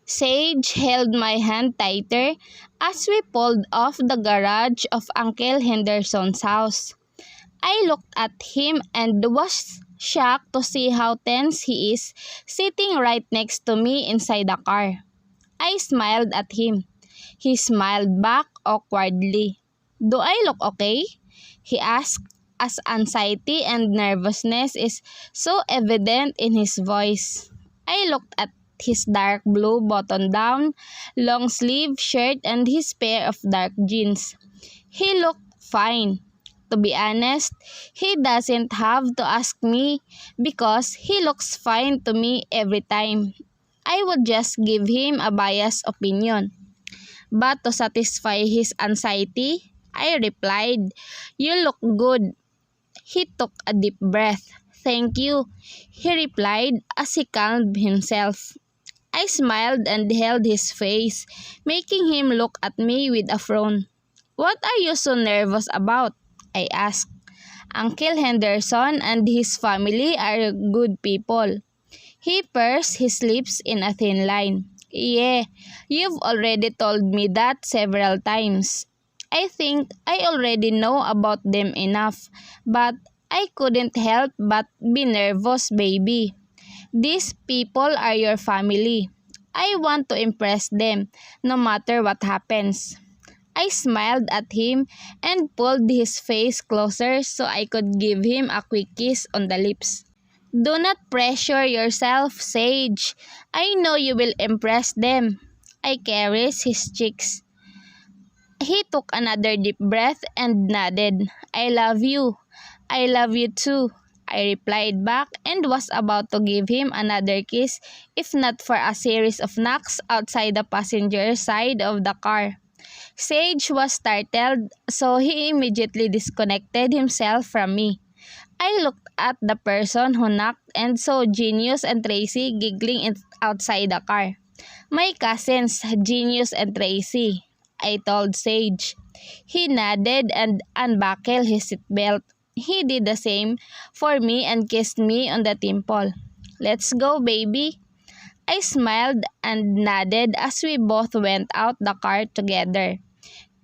Sage held my hand tighter as we pulled off the garage of Uncle Henderson's house. I looked at him and was shocked to see how tense he is sitting right next to me inside the car. I smiled at him. He smiled back awkwardly. "Do I look okay?" he asked, as anxiety and nervousness is so evident in his voice. I looked at his dark blue button-down, long-sleeve shirt and his pair of dark jeans. He looked fine. To be honest, he doesn't have to ask me because he looks fine to me every time. I would just give him a biased opinion. But to satisfy his anxiety, I replied, "You look good." He took a deep breath. "Thank you," he replied as he calmed himself. I smiled and held his face, making him look at me with a frown. "What are you so nervous about?" I asked. "Uncle Henderson and his family are good people." He pursed his lips in a thin line. "Yeah, you've already told me that several times. I think I already know about them enough, but I couldn't help but be nervous, baby. These people are your family. I want to impress them, no matter what happens." I smiled at him and pulled his face closer so I could give him a quick kiss on the lips. "Do not pressure yourself, Sage. I know you will impress them." I caressed his cheeks. He took another deep breath and nodded. "I love you." "I love you too," I replied back and was about to give him another kiss if not for a series of knocks outside the passenger side of the car. Sage was startled, so he immediately disconnected himself from me. I looked at the person who knocked and saw Genius and Tracy giggling outside the car. "My cousins, Genius and Tracy," I told Sage. He nodded and unbuckled his seatbelt. He did the same for me and kissed me on the temple. "Let's go, baby." I smiled and nodded as we both went out the car together.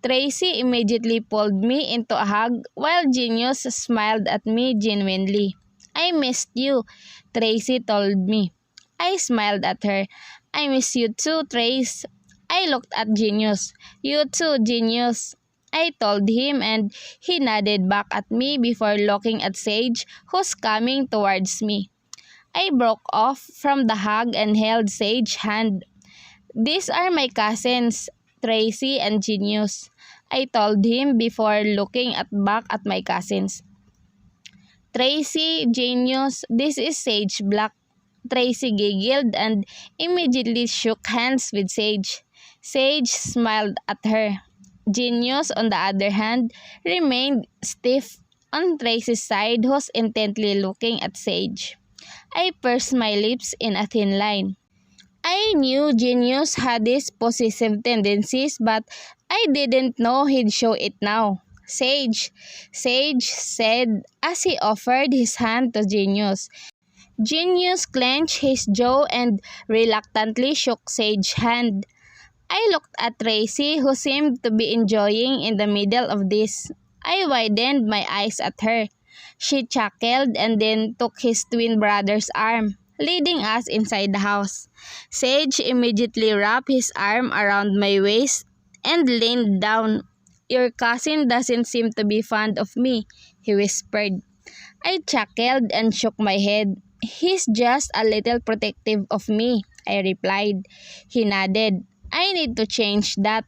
Tracy immediately pulled me into a hug while Genius smiled at me genuinely. "I missed you," Tracy told me. I smiled at her. "I miss you too, Trace." I looked at Genius. "You too, Genius," I told him, and he nodded back at me before looking at Sage, who's coming towards me. I broke off from the hug and held Sage's hand. "These are my cousins, Tracy and Genius," I told him before looking back at my cousins. "Tracy, Genius, this is Sage Black." Tracy giggled and immediately shook hands with Sage. Sage smiled at her. Genius, on the other hand, remained stiff on Tracy's side, who was intently looking at Sage. I pursed my lips in a thin line. I knew Genius had these possessive tendencies, but I didn't know he'd show it now. "Sage," Sage said as he offered his hand to Genius. Genius clenched his jaw and reluctantly shook Sage's hand. I looked at Tracy, who seemed to be enjoying in the middle of this. I widened my eyes at her. She chuckled and then took his twin brother's arm, leading us inside the house. Sage immediately wrapped his arm around my waist and leaned down. "Your cousin doesn't seem to be fond of me," he whispered. I chuckled and shook my head. "He's just a little protective of me," I replied. He nodded. "I need to change that,"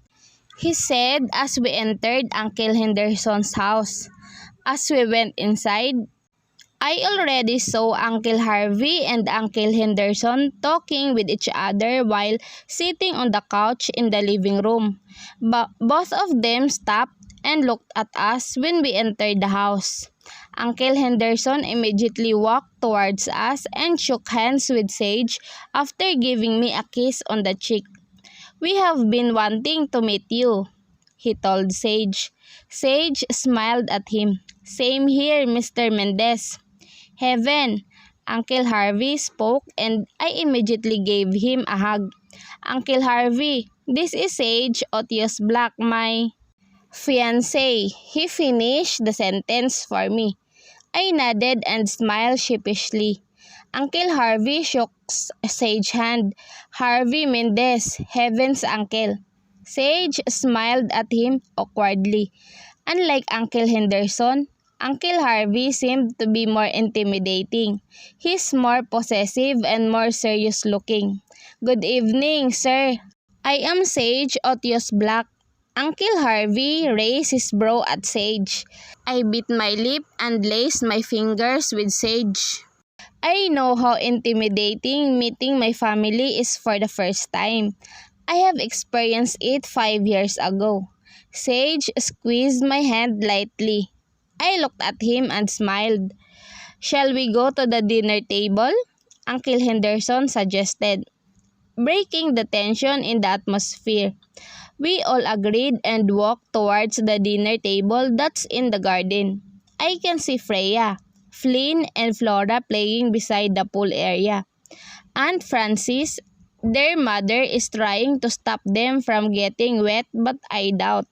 he said as we entered Uncle Henderson's house. As we went inside, I already saw Uncle Harvey and Uncle Henderson talking with each other while sitting on the couch in the living room. But both of them stopped and looked at us when we entered the house. Uncle Henderson immediately walked towards us and shook hands with Sage after giving me a kiss on the cheek. "We have been wanting to meet you," he told Sage. Sage smiled at him. "Same here, Mr. Mendez." "Heaven," Uncle Harvey spoke, and I immediately gave him a hug. Uncle Harvey, this is Sage Otius Black, my fiancé. He finished the sentence for me. I nodded and smiled sheepishly. Uncle Harvey shook Sage's hand. Harvey Mendez, heavens uncle. Sage smiled at him awkwardly. Unlike Uncle Henderson, Uncle Harvey seemed to be more intimidating. He's more possessive and more serious looking. Good evening, sir. I am Sage Otius Black. Uncle Harvey raised his brow at Sage. I bit my lip and laced my fingers with Sage. I know how intimidating meeting my family is for the first time. I have experienced it 5 years ago. Sage squeezed my hand lightly. I looked at him and smiled. Shall we go to the dinner table? Uncle Henderson suggested, breaking the tension in the atmosphere. We all agreed and walked towards the dinner table that's in the garden. I can see Freya, Flynn, and Flora playing beside the pool area. Aunt Frances, their mother, is trying to stop them from getting wet, but I doubt.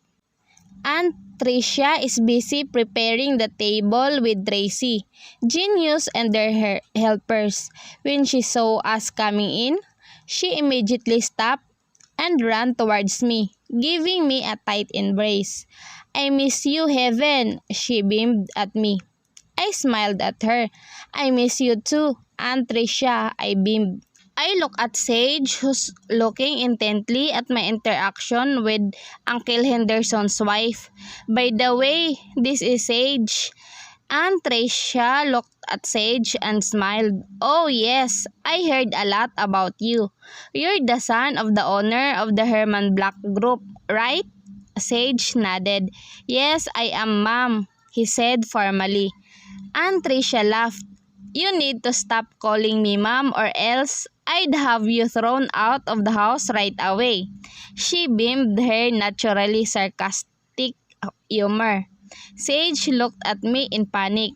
Aunt Tricia is busy preparing the table with Tracy, Genius, and their helpers. When she saw us coming in, she immediately stopped and ran towards me, giving me a tight embrace. I miss you, Heaven, she beamed at me. I smiled at her. I miss you too, Aunt Tricia, I beamed. I looked at Sage, who's looking intently at my interaction with Uncle Henderson's wife. By the way, this is Sage. Aunt Tricia looked at Sage and smiled. Oh yes, I heard a lot about you. You're the son of the owner of the Herman Black Group, right? Sage nodded. Yes, I am, ma'am, he said formally. Aunt Tricia laughed. You need to stop calling me ma'am or else I'd have you thrown out of the house right away. She beamed her naturally sarcastic humor. Sage looked at me in panic.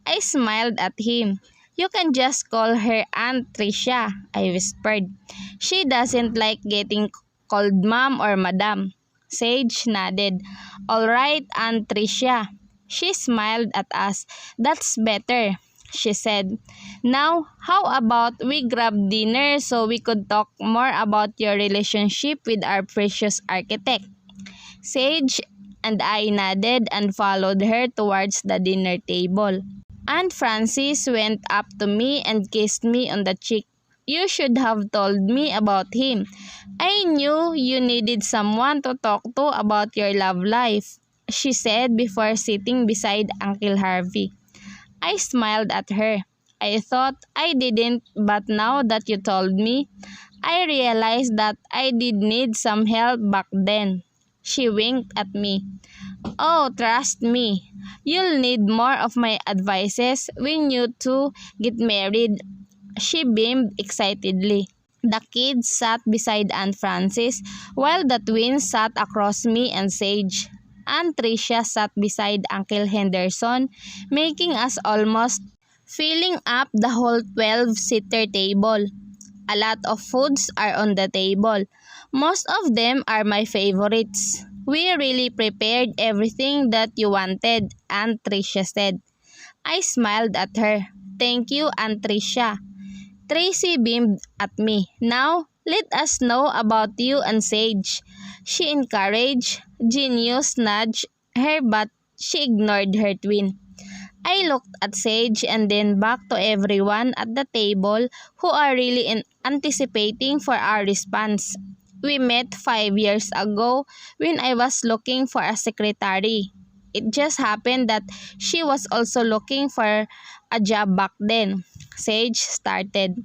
I smiled at him. You can just call her Aunt Tricia, I whispered. She doesn't like getting called mom or madam. Sage nodded. All right, Aunt Tricia. She smiled at us. That's better, she said. Now, how about we grab dinner so we could talk more about your relationship with our precious architect? Sage and I nodded and followed her towards the dinner table. Aunt Frances went up to me and kissed me on the cheek. You should have told me about him. I knew you needed someone to talk to about your love life, she said before sitting beside Uncle Harvey. I smiled at her. I thought I didn't, but now that you told me, I realized that I did need some help back then. She winked at me. Oh, trust me. You'll need more of my advices when you two get married. She beamed excitedly. The kids sat beside Aunt Frances, while the twins sat across me and Sage. Aunt Tricia sat beside Uncle Henderson, making us almost filling up the whole 12-seater table. A lot of foods are on the table. Most of them are my favorites. We really prepared everything that you wanted, Aunt Tricia said. I smiled at her. Thank you, Aunt Tricia. Tracy beamed at me. Now, let us know about you and Sage. She encouraged. Genius nudged her but she ignored her twin. I looked at Sage and then back to everyone at the table who are really anticipating for our response. We met 5 years ago when I was looking for a secretary. It just happened that she was also looking for a job back then. Sage started.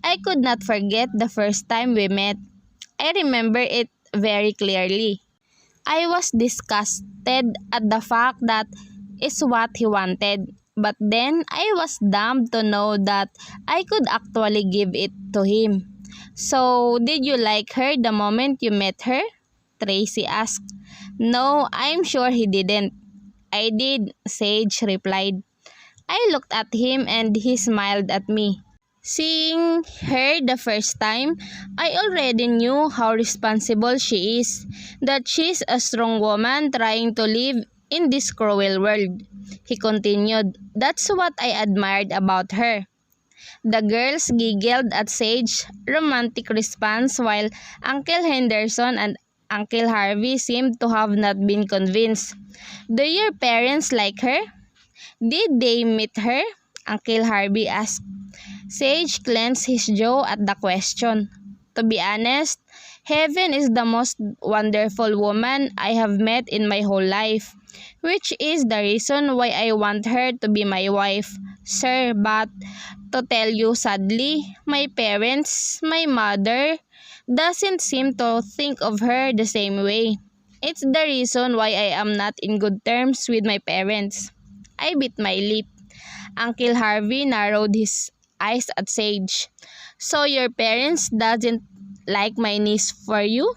I could not forget the first time we met. I remember it very clearly. I was disgusted at the fact that it's what he wanted. But then I was dumb to know that I could actually give it to him. So, did you like her the moment you met her? Tracy asked. No, I'm sure he didn't. I did, Sage replied. I looked at him and he smiled at me. Seeing her the first time, I already knew how responsible she is, that she's a strong woman trying to live in this cruel world. He continued, "That's what I admired about her." The girls giggled at Sage's romantic response while Uncle Henderson and Uncle Harvey seemed to have not been convinced. "Do your parents like her? Did they meet her?" Uncle Harvey asked. Sage clenched his jaw at the question. "To be honest, Heaven is the most wonderful woman I have met in my whole life, which is the reason why I want her to be my wife, sir. But, to tell you sadly, my parents, my mother, doesn't seem to think of her the same way. It's the reason why I am not in good terms with my parents." I bit my lip. Uncle Harvey narrowed his eyes at Sage. "So your parents doesn't like my niece for you?"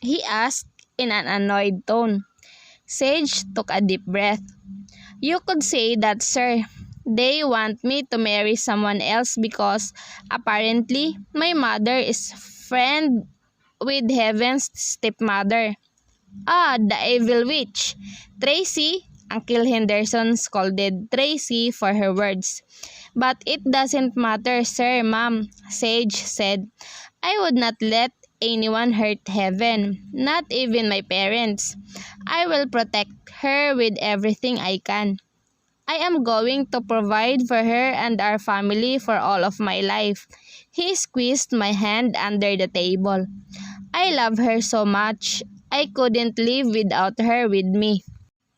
he asked in an annoyed tone. Sage took a deep breath. "You could say that, sir. They want me to marry someone else because apparently my mother is friend with Heaven's stepmother." "Ah, the evil witch. Tracy," Uncle Henderson scolded Tracy for her words. "But it doesn't matter, sir, ma'am," Sage said. "I would not let anyone hurt Heaven, not even my parents. I will protect her with everything I can. I am going to provide for her and our family for all of my life." He squeezed my hand under the table. "I love her so much. I couldn't live without her with me."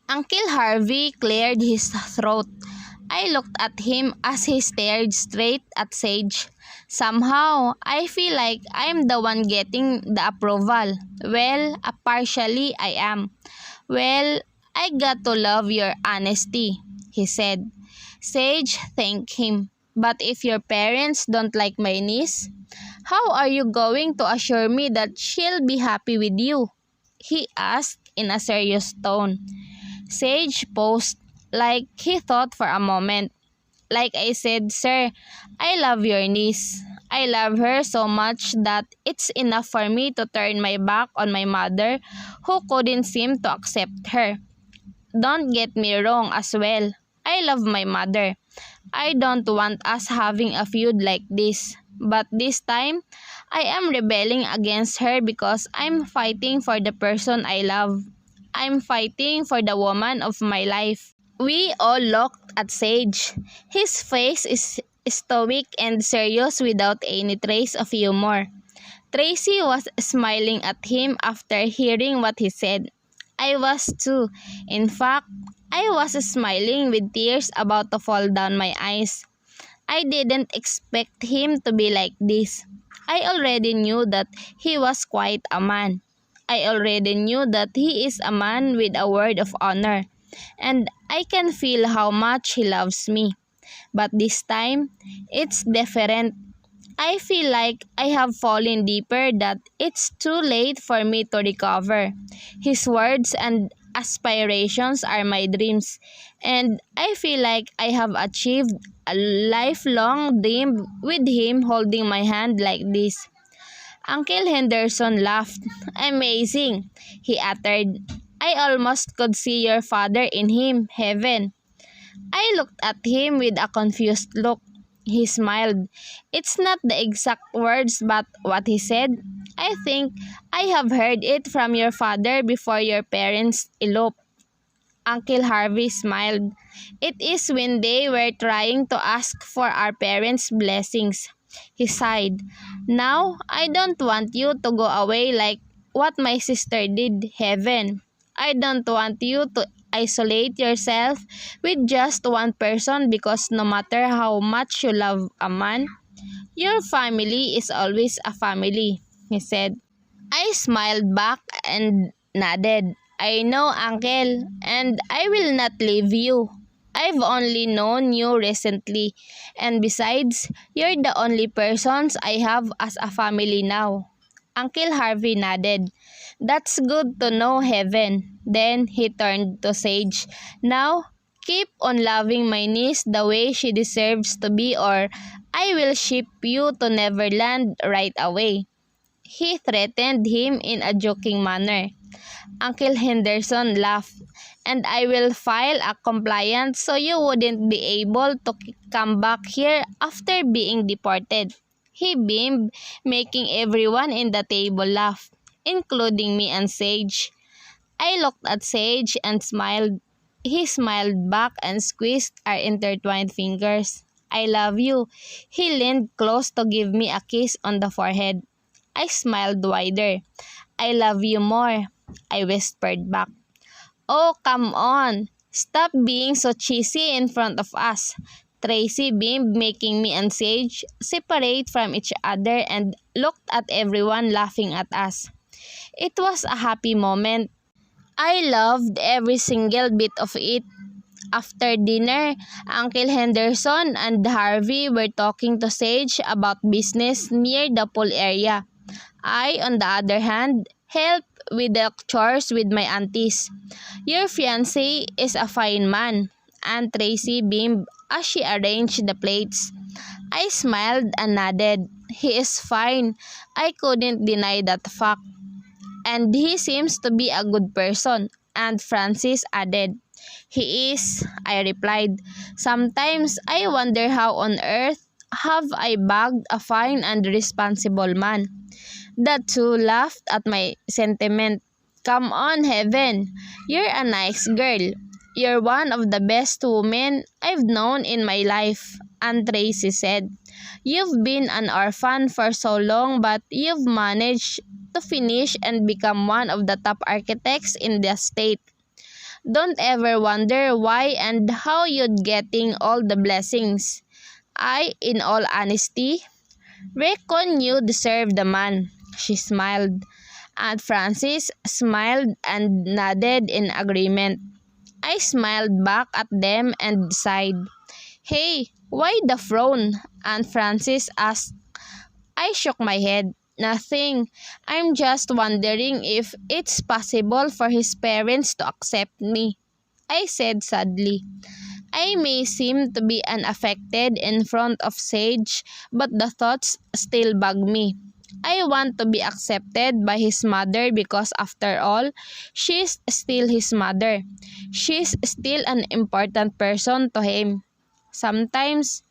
Uncle Harvey cleared his throat. I looked at him as he stared straight at Sage. Somehow, I feel like I'm the one getting the approval. "Well, partially I am." "Well, I got to love your honesty," he said. Sage thanked him. "But if your parents don't like my niece, how are you going to assure me that she'll be happy with you?" he asked in a serious tone. Sage paused, like he thought for a moment. "Like I said, sir, I love your niece. I love her so much that it's enough for me to turn my back on my mother, who couldn't seem to accept her. Don't get me wrong as well. I love my mother. I don't want us having a feud like this. But this time, I am rebelling against her because I'm fighting for the person I love. I'm fighting for the woman of my life." We all looked at Sage. His face is stoic and serious without any trace of humor. Tracy was smiling at him after hearing what he said. I was too. In fact, I was smiling with tears about to fall down my eyes. I didn't expect him to be like this. I already knew that he was quite a man. I already knew that he is a man with a word of honor, and I can feel how much he loves me. But this time, it's different. I feel like I have fallen deeper, that it's too late for me to recover. His words and aspirations are my dreams, and I feel like I have achieved a lifelong dream with him holding my hand like this. Uncle Henderson laughed. "Amazing," he uttered. "I almost could see your father in him, Heaven." I looked at him with a confused look. He smiled. "It's not the exact words, but what he said. I think I have heard it from your father before your parents eloped." Uncle Harvey smiled. "It is when they were trying to ask for our parents' blessings." He sighed. "Now, I don't want you to go away like what my sister did, Heaven. I don't want you to isolate yourself with just one person, because no matter how much you love a man, your family is always a family," he said. I smiled back and nodded. "I know, Uncle, and I will not leave you. I've only known you recently, and besides, you're the only persons I have as a family now." Uncle Harvey nodded. "That's good to know, Heaven." Then he turned to Sage. "Now, Keep on loving my niece the way she deserves to be, or I will ship you to Neverland right away. He threatened him in a joking manner. Uncle Henderson laughed. And I will file a complaint so you wouldn't be able to come back here after being deported. He beamed, making everyone in the table laugh, including me and Sage. I looked at Sage and smiled. He smiled back and squeezed our intertwined fingers. I love you. He leaned close to give me a kiss on the forehead. I smiled wider. I love you more, I whispered back. Oh, come on. Stop being so cheesy in front of us. Tracy beamed, making me and Sage separate from each other and looked at everyone laughing at us. It was a happy moment. I loved every single bit of it. After dinner, Uncle Henderson and Harvey were talking to Sage about business near the pool area. I, on the other hand, helped with the chores with my aunties. Your fiancé is a fine man, Aunt Tracy beamed as she arranged the plates. I smiled and nodded. He is fine. I couldn't deny that fact. And he seems to be a good person, Aunt Frances added. He is, I replied. Sometimes I wonder how on earth have I bagged a fine and responsible man. The two laughed at my sentiment. Come on, Heaven. You're a nice girl. You're one of the best women I've known in my life, Aunt Tracy said. You've been an orphan for so long, but you've managed to finish and become one of the top architects in the state. Don't ever wonder why and how you're getting all the blessings. I, in all honesty, reckon you deserve the man. She smiled. Aunt Frances smiled and nodded in agreement. I smiled back at them and sighed. Hey, why the frown? Aunt Frances asked. I shook my head. Nothing. I'm just wondering if it's possible for his parents to accept me, I said sadly. I may seem to be unaffected in front of Sage, but the thoughts still bug me. I want to be accepted by his mother because after all, she's still his mother. She's still an important person to him. Sometimes,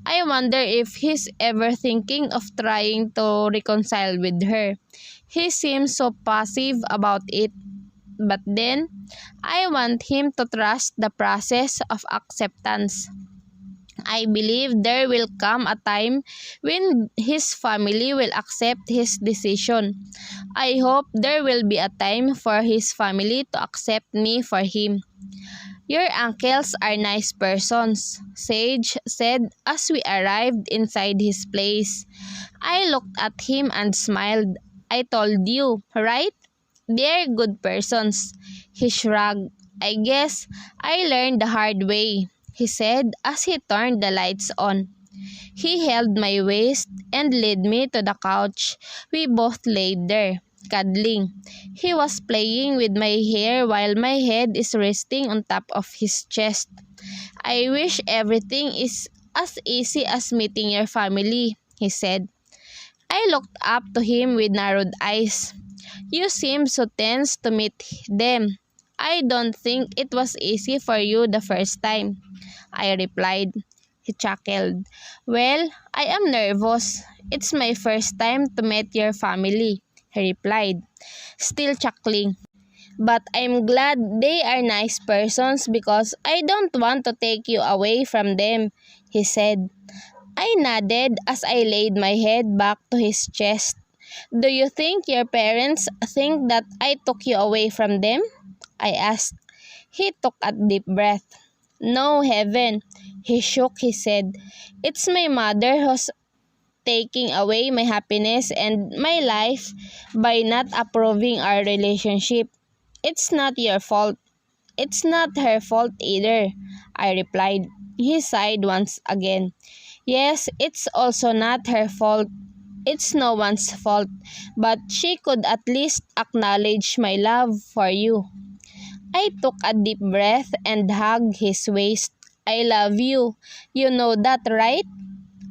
I wonder if he's ever thinking of trying to reconcile with her. He seems so passive about it. But then, I want him to trust the process of acceptance. I believe there will come a time when his family will accept his decision. I hope there will be a time for his family to accept me for him. Your uncles are nice persons, Sage said as we arrived inside his place. I looked at him and smiled. I told you, right? They're good persons. He shrugged. I guess I learned the hard way, he said as he turned the lights on. He held my waist and led me to the couch. We both laid there, cuddling. He was playing with my hair while my head is resting on top of his chest. I wish everything is as easy as meeting your family, he said. I looked up to him with narrowed eyes. You seem so tense to meet them. I don't think it was easy for you the first time, I replied. He chuckled. Well, I am nervous. It's my first time to meet your family, he replied, still chuckling. But I'm glad they are nice persons because I don't want to take you away from them, he said. I nodded as I laid my head back to his chest. Do you think your parents think that I took you away from them? I asked. He took a deep breath. No, Heaven, he shook his head. It's my mother who's taking away my happiness and my life by not approving our relationship. It's not your fault. It's not her fault either, I replied. He sighed once again. Yes, it's also not her fault. It's no one's fault, but she could at least acknowledge my love for you. I took a deep breath and hugged his waist. I love you. You know that, right?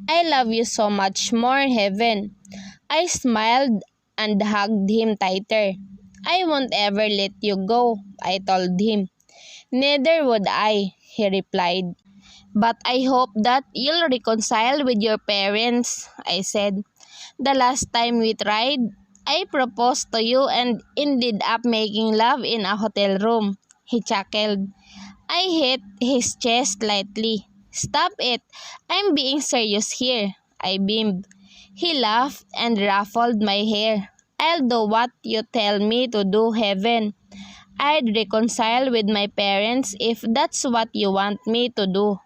I love you so much more, Heaven. I smiled and hugged him tighter. I won't ever let you go, I told him. Neither would I, he replied. But I hope that you'll reconcile with your parents, I said. The last time we tried, I proposed to you and ended up making love in a hotel room. He chuckled. I hit his chest lightly. Stop it. I'm being serious here. I beamed. He laughed and ruffled my hair. I'll do what you tell me to do, Heaven. I'd reconcile with my parents if that's what you want me to do.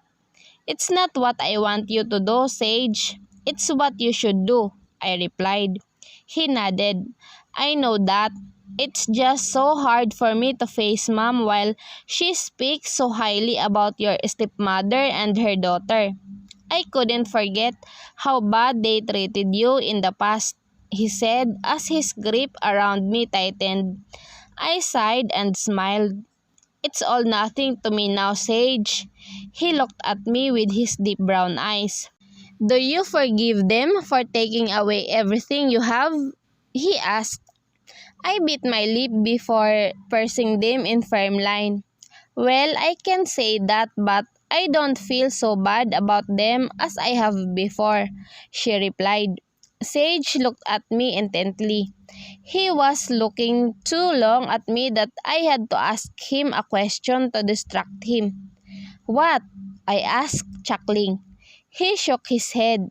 It's not what I want you to do, Sage. It's what you should do, I replied. He nodded. I know that. It's just so hard for me to face Mom while she speaks so highly about your stepmother and her daughter. I couldn't forget how bad they treated you in the past, he said as his grip around me tightened. I sighed and smiled. It's all nothing to me now, Sage. He looked at me with his deep brown eyes. Do you forgive them for taking away everything you have? He asked. I bit my lip before pursing them in firm line. Well, I can say that, but I don't feel so bad about them as I have before, she replied. Sage looked at me intently. He was looking too long at me that I had to ask him a question to distract him. What? I asked, chuckling. He shook his head.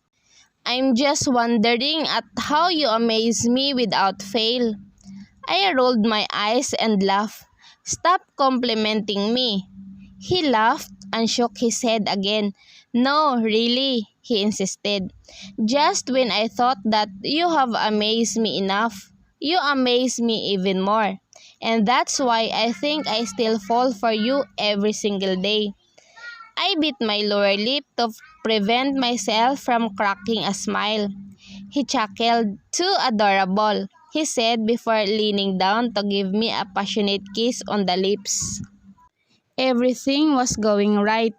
I'm just wondering at how you amaze me without fail. I rolled my eyes and laughed. Stop complimenting me. He laughed and shook his head again. No, really, he insisted. Just when I thought that you have amazed me enough, you amaze me even more. And that's why I think I still fall for you every single day. I bit my lower lip to prevent myself from cracking a smile. He chuckled. Too adorable, he said before leaning down to give me a passionate kiss on the lips. Everything was going right.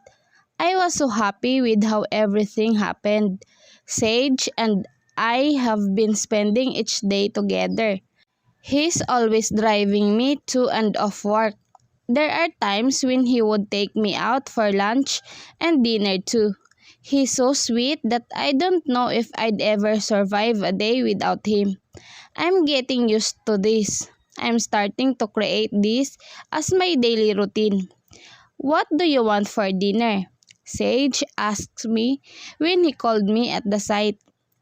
I was so happy with how everything happened. Sage and I have been spending each day together. He's always driving me to and off work. There are times when he would take me out for lunch and dinner too. He's so sweet that I don't know if I'd ever survive a day without him. I'm getting used to this. I'm starting to create this as my daily routine. What do you want for dinner? Sage asked me when he called me at the site.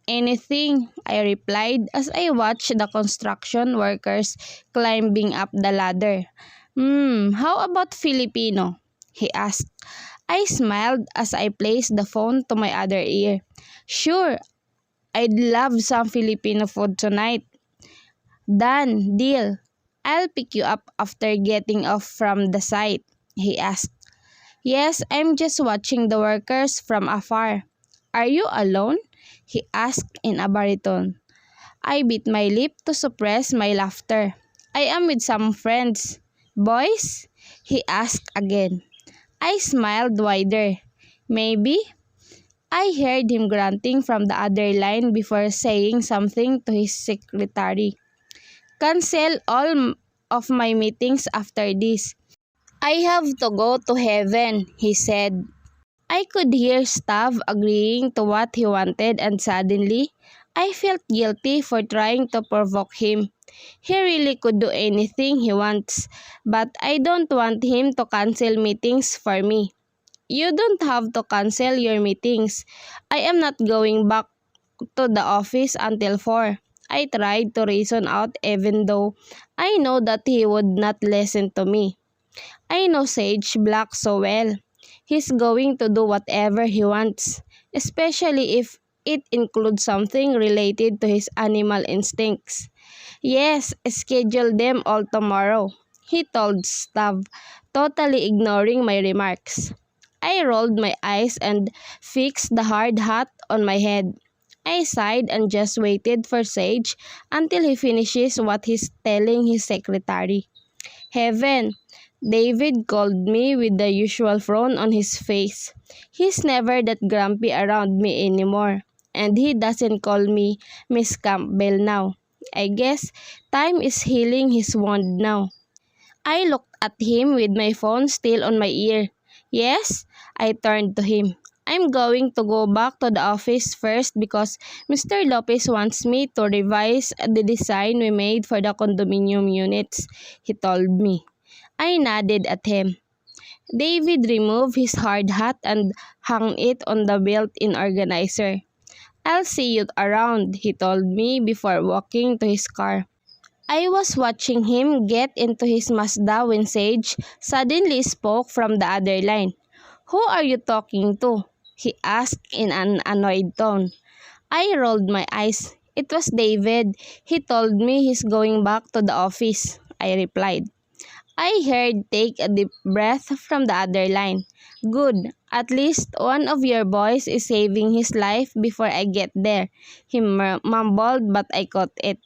Anything, I replied as I watched the construction workers climbing up the ladder. How about Filipino? He asked. I smiled as I placed the phone to my other ear. Sure, I'd love some Filipino food tonight. Done, deal. I'll pick you up after getting off from the site, he asked. Yes, I'm just watching the workers from afar. Are you alone? He asked in a baritone. I bit my lip to suppress my laughter. I am with some friends. Boys? He asked again. I smiled wider. Maybe? I heard him grunting from the other line before saying something to his secretary. Cancel all of my meetings after this. I have to go to heaven, he said. I could hear Stav agreeing to what he wanted and suddenly, I felt guilty for trying to provoke him. He really could do anything he wants, but I don't want him to cancel meetings for me. You don't have to cancel your meetings. I am not going back to the office until 4. I tried to reason out even though I know that he would not listen to me. I know Sage Black so well. He's going to do whatever he wants, especially if it includes something related to his animal instincts. Yes, schedule them all tomorrow, he told Stav, totally ignoring my remarks. I rolled my eyes and fixed the hard hat on my head. I sighed and just waited for Sage until he finishes what he's telling his secretary. Heaven, David called me with the usual frown on his face. He's never that grumpy around me anymore, and he doesn't call me Miss Campbell now. I guess time is healing his wound now. I looked at him with my phone still on my ear. Yes, I turned to him. I'm going to go back to the office first because Mr. Lopez wants me to revise the design we made for the condominium units, he told me. I nodded at him. David removed his hard hat and hung it on the built-in organizer. I'll see you around, he told me before walking to his car. I was watching him get into his Mazda when Sage suddenly spoke from the other line. Who are you talking to? He asked in an annoyed tone. I rolled my eyes. It was David. He told me he's going back to the office, I replied. I heard take a deep breath from the other line. Good. At least one of your boys is saving his life before I get there, he mumbled, but I caught it.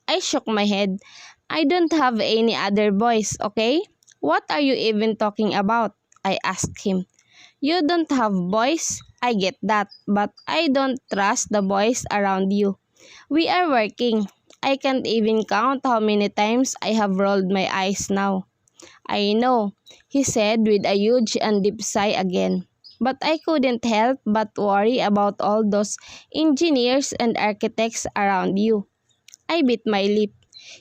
I shook my head. I don't have any other boys, okay? What are you even talking about? I asked him. You don't have boys? I get that, but I don't trust the boys around you. We are working. I can't even count how many times I have rolled my eyes now. I know, he said with a huge and deep sigh again. But I couldn't help but worry about all those engineers and architects around you. I bit my lip.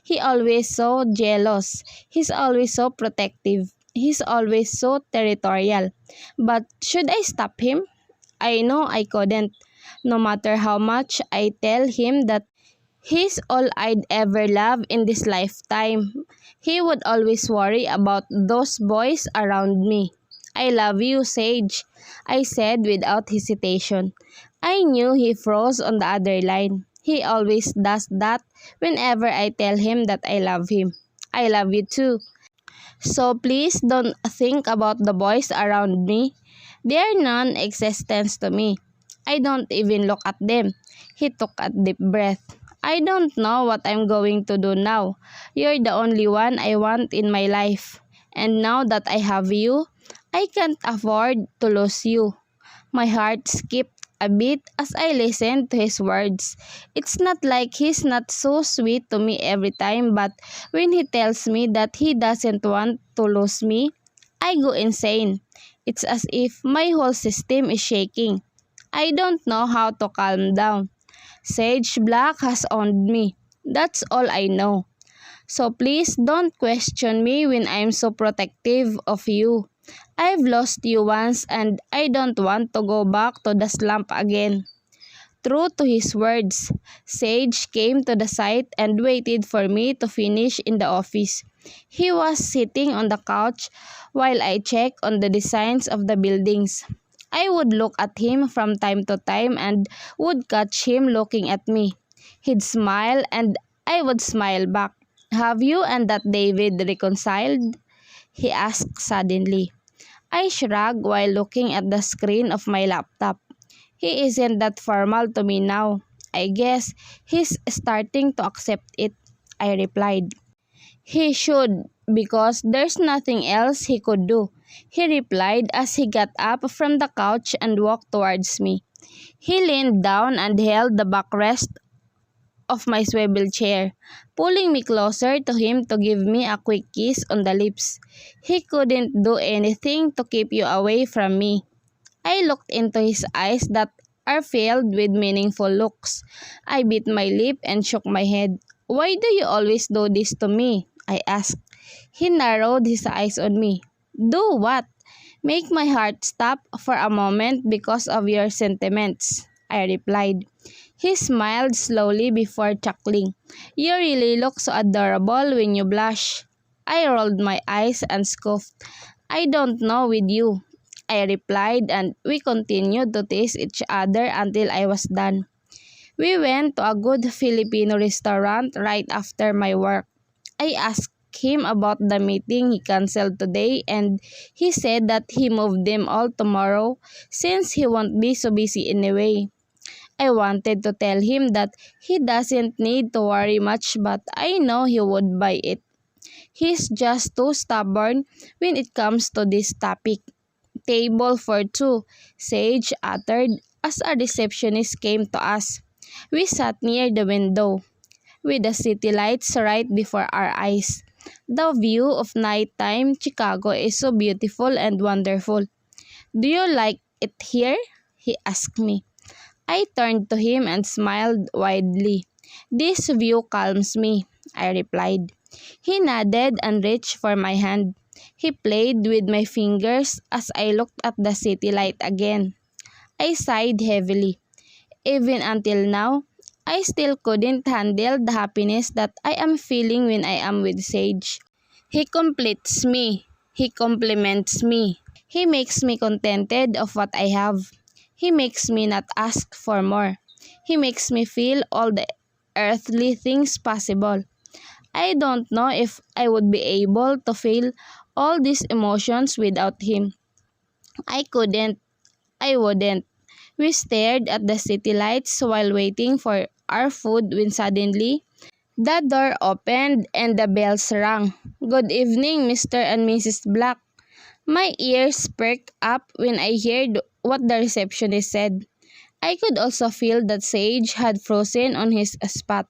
He always so jealous. He's always so protective. He's always so territorial. But should I stop him? I know I couldn't. No matter how much I tell him that he's all I'd ever love in this lifetime, he would always worry about those boys around me. I love you, Sage, I said without hesitation. I knew he froze on the other line. He always does that whenever I tell him that I love him. I love you too. So please don't think about the boys around me. They are non-existent to me. I don't even look at them. He took a deep breath. I don't know what I'm going to do now. You're the only one I want in my life. And now that I have you, I can't afford to lose you. My heart skipped a bit as I listened to his words. It's not like he's not so sweet to me every time, but when he tells me that he doesn't want to lose me, I go insane. It's as if my whole system is shaking. I don't know how to calm down. Sage Black has owned me. That's all I know. So please don't question me when I'm so protective of you. I've lost you once and I don't want to go back to the slump again. True to his words, Sage came to the site and waited for me to finish in the office. He was sitting on the couch while I checked on the designs of the buildings. I would look at him from time to time and would catch him looking at me. He'd smile and I would smile back. Have you and that David reconciled? He asked suddenly. I shrugged while looking at the screen of my laptop. He isn't that formal to me now. I guess he's starting to accept it, I replied. He should, because there's nothing else he could do, he replied as he got up from the couch and walked towards me. He leaned down and held the backrest of my swivel chair, pulling me closer to him to give me a quick kiss on the lips. He couldn't do anything to keep you away from me. I looked into his eyes that are filled with meaningful looks. I bit my lip and shook my head. Why do you always do this to me? I asked. He narrowed his eyes on me. Do what? Make my heart stop for a moment because of your sentiments, I replied. He smiled slowly before chuckling. You really look so adorable when you blush. I rolled my eyes and scoffed. I don't know with you, I replied, and we continued to tease each other until I was done. We went to a good Filipino restaurant right after my work. I asked him about the meeting he canceled today and he said that he moved them all tomorrow since he won't be so busy anyway. I wanted to tell him that he doesn't need to worry much but I know he would buy it. He's just too stubborn when it comes to this topic. Table for two, Sage uttered as a receptionist came to us. We sat near the window, with the city lights right before our eyes. The view of nighttime Chicago is so beautiful and wonderful. Do you like it here? He asked me. I turned to him and smiled widely. This view calms me, I replied. He nodded and reached for my hand. He played with my fingers as I looked at the city light again. I sighed heavily. Even until now, I still couldn't handle the happiness that I am feeling when I am with Sage. He completes me. He compliments me. He makes me contented of what I have. He makes me not ask for more. He makes me feel all the earthly things possible. I don't know if I would be able to feel all these emotions without him. I couldn't. I wouldn't. We stared at the city lights while waiting for our food when suddenly the door opened and the bells rang. Good evening, Mr. and Mrs. Black. My ears perked up when I heard what the receptionist said. I could also feel that Sage had frozen on his spot.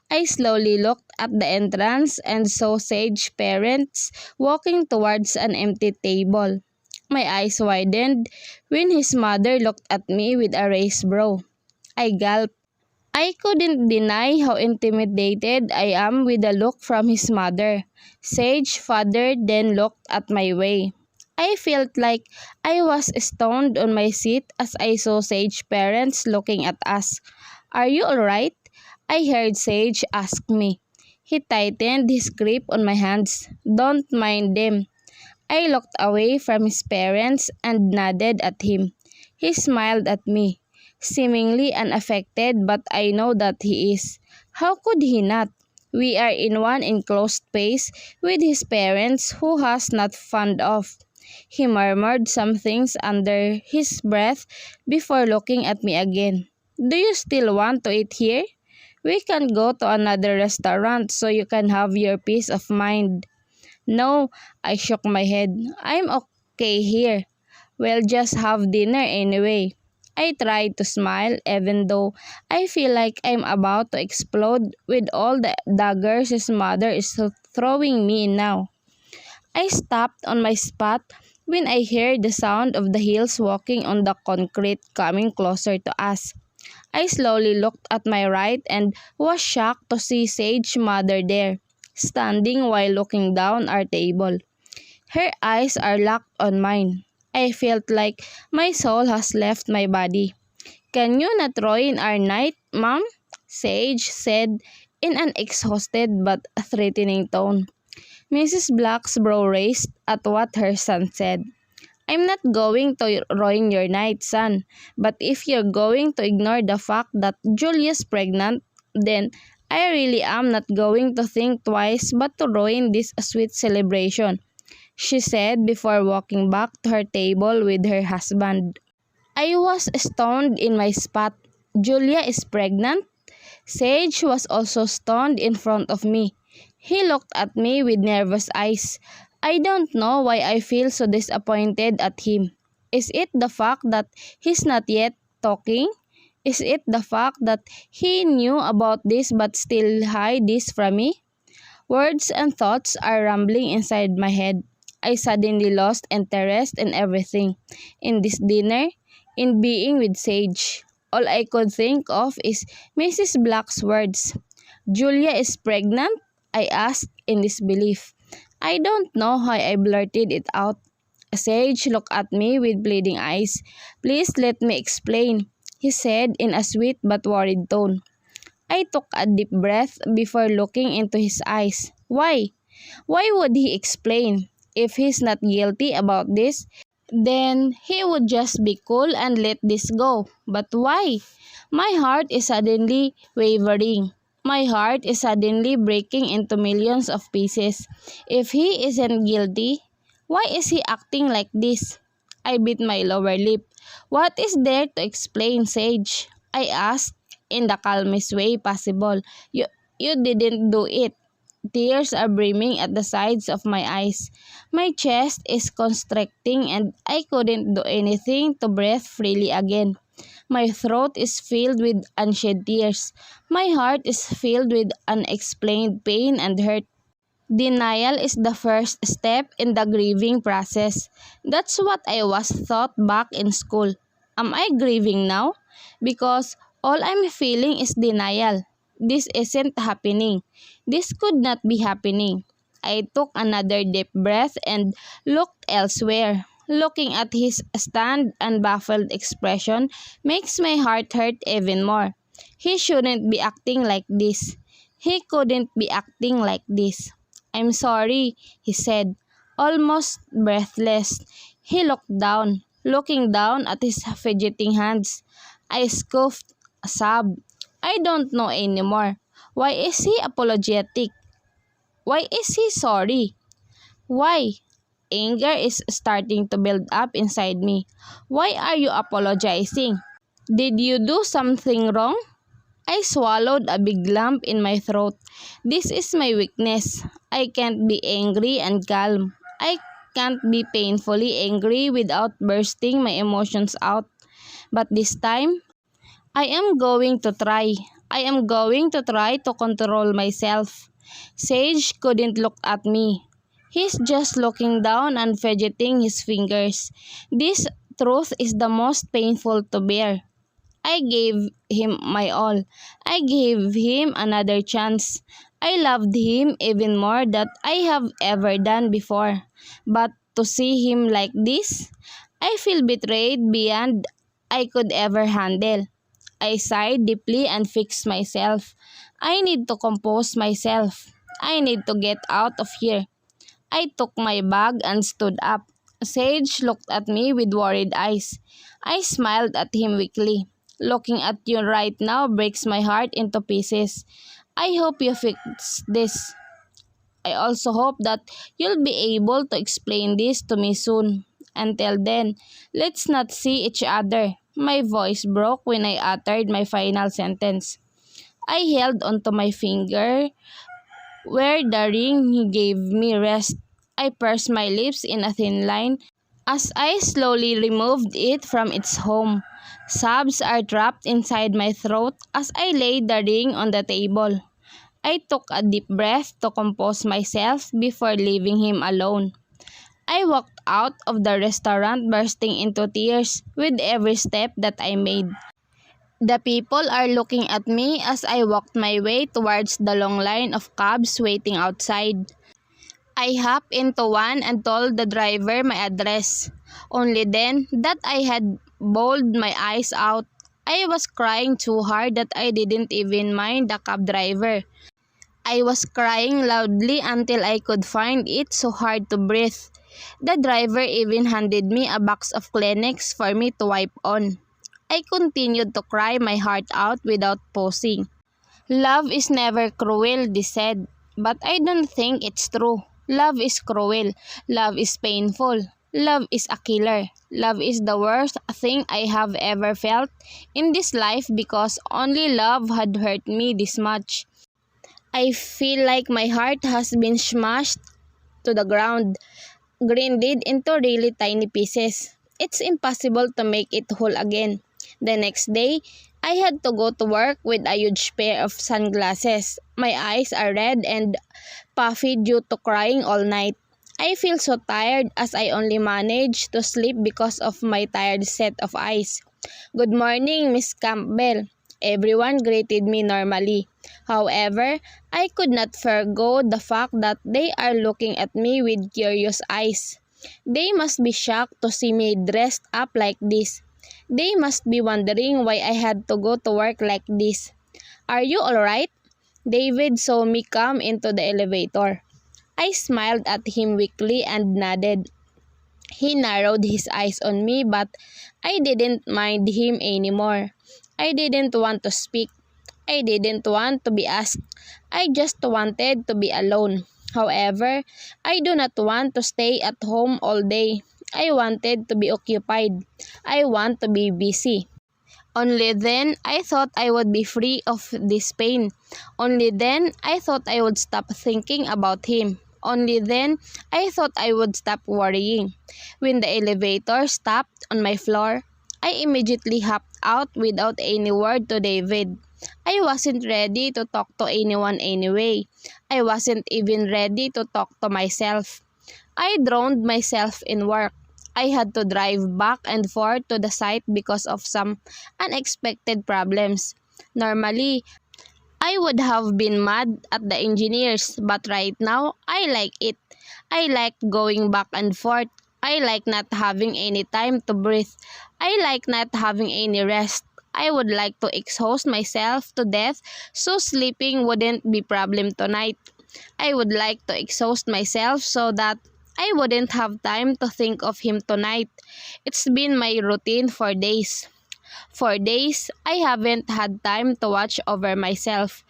I slowly looked at the entrance and saw Sage's parents walking towards an empty table. My eyes widened when his mother looked at me with a raised brow. I gulped. I couldn't deny how intimidated I am with the look from his mother. Sage's father then looked at my way. I felt like I was stoned on my seat as I saw Sage's parents looking at us. Are you alright? I heard Sage ask me. He tightened his grip on my hands. Don't mind them. I looked away from his parents and nodded at him. He smiled at me, seemingly unaffected, but I know that he is. How could he not? We are in one enclosed space with his parents who has not fond of. He murmured some things under his breath before looking at me again. Do you still want to eat here? We can go to another restaurant so you can have your peace of mind. No, I shook my head. I'm okay here. We'll just have dinner anyway. I tried to smile even though I feel like I'm about to explode with all the daggers his mother is throwing me now. I stopped on my spot when I heard the sound of the heels walking on the concrete coming closer to us. I slowly looked at my right and was shocked to see Sage's mother there, standing while looking down our table. Her eyes are locked on mine. I felt like my soul has left my body. Can you not ruin our night, Mom? Sage said in an exhausted but threatening tone. Mrs. Black's brow raised at what her son said. I'm not going to ruin your night, son. But if you're going to ignore the fact that Julia's pregnant, then I really am not going to think twice but to ruin this sweet celebration, she said before walking back to her table with her husband. I was stoned in my spot. Julia is pregnant? Sage was also stoned in front of me. He looked at me with nervous eyes. I don't know why I feel so disappointed at him. Is it the fact that he's not yet talking? Is it the fact that he knew about this but still hide this from me? Words and thoughts are rambling inside my head. I suddenly lost interest in everything. In this dinner, in being with Sage. All I could think of is Mrs. Black's words. Julia is pregnant? I asked in disbelief. I don't know how I blurted it out. Sage looked at me with pleading eyes. Please let me explain, he said in a sweet but worried tone. I took a deep breath before looking into his eyes. Why? Why would he explain? If he's not guilty about this, then he would just be cool and let this go. But why? My heart is suddenly wavering. My heart is suddenly breaking into millions of pieces. If he isn't guilty, why is he acting like this? I bit my lower lip. What is there to explain, Sage? I asked in the calmest way possible. You didn't do it. Tears are brimming at the sides of my eyes. My chest is constricting and I couldn't do anything to breathe freely again. My throat is filled with unshed tears. My heart is filled with unexplained pain and hurt. Denial is the first step in the grieving process. That's what I was taught back in school. Am I grieving now? Because all I'm feeling is denial. This isn't happening. This could not be happening. I took another deep breath and looked elsewhere. Looking at his stunned and baffled expression makes my heart hurt even more. He shouldn't be acting like this. He couldn't be acting like this. I'm sorry, he said, almost breathless. He looked down, looking down at his fidgeting hands. I scoffed, sobbed. I don't know anymore. Why is he apologetic? Why is he sorry? Why? Anger is starting to build up inside me. Why are you apologizing? Did you do something wrong? I swallowed a big lump in my throat. This is my weakness. I can't be angry and calm. I can't be painfully angry without bursting my emotions out. But this time, I am going to try. I am going to try to control myself. Sage couldn't look at me. He's just looking down and fidgeting his fingers. This truth is the most painful to bear. I gave him my all. I gave him another chance. I loved him even more than I have ever done before. But to see him like this, I feel betrayed beyond I could ever handle. I sighed deeply and fixed myself. I need to compose myself. I need to get out of here. I took my bag and stood up. Sage looked at me with worried eyes. I smiled at him weakly. Looking at you right now breaks my heart into pieces. I hope you fix this. I also hope that you'll be able to explain this to me soon. Until then, let's not see each other. My voice broke when I uttered my final sentence. I held onto my finger where the ring he gave me rest. I pursed my lips in a thin line as I slowly removed it from its home. Sobs are trapped inside my throat as I laid the ring on the table. I took a deep breath to compose myself before leaving him alone. I walked out of the restaurant bursting into tears with every step that I made. The people are looking at me as I walked my way towards the long line of cabs waiting outside. I hopped into one and told the driver my address. Only then that I had bawled my eyes out. I was crying too hard that I didn't even mind the cab driver. I was crying loudly until I could find it so hard to breathe. The driver even handed me a box of Kleenex for me to wipe on. I continued to cry my heart out without pausing. Love is never cruel, they said, but I don't think it's true. Love is cruel. Love is painful. Love is a killer. Love is the worst thing I have ever felt in this life because only love had hurt me this much. I feel like my heart has been smashed to the ground, grinded into really tiny pieces. It's impossible to make it whole again. The next day, I had to go to work with a huge pair of sunglasses. My eyes are red and puffy due to crying all night. I feel so tired as I only managed to sleep because of my tired set of eyes. Good morning, Miss Campbell. Everyone greeted me normally. However, I could not forgo the fact that they are looking at me with curious eyes. They must be shocked to see me dressed up like this. They must be wondering why I had to go to work like this. Are you alright? David saw me come into the elevator. I smiled at him weakly and nodded. He narrowed his eyes on me but I didn't mind him anymore. I didn't want to speak. I didn't want to be asked. I just wanted to be alone. However, I do not want to stay at home all day. I wanted to be occupied. I want to be busy. Only then I thought I would be free of this pain. Only then I thought I would stop thinking about him. Only then I thought I would stop worrying. When the elevator stopped on my floor, I immediately hopped out without any word to David. I wasn't ready to talk to anyone anyway. I wasn't even ready to talk to myself. I drowned myself in work. I had to drive back and forth to the site because of some unexpected problems. Normally, I would have been mad at the engineers, but right now, I like it. I like going back and forth. I like not having any time to breathe. I like not having any rest. I would like to exhaust myself to death so sleeping wouldn't be problem tonight. I would like to exhaust myself so that I wouldn't have time to think of him tonight. It's been my routine for days. For days, I haven't had time to watch over myself.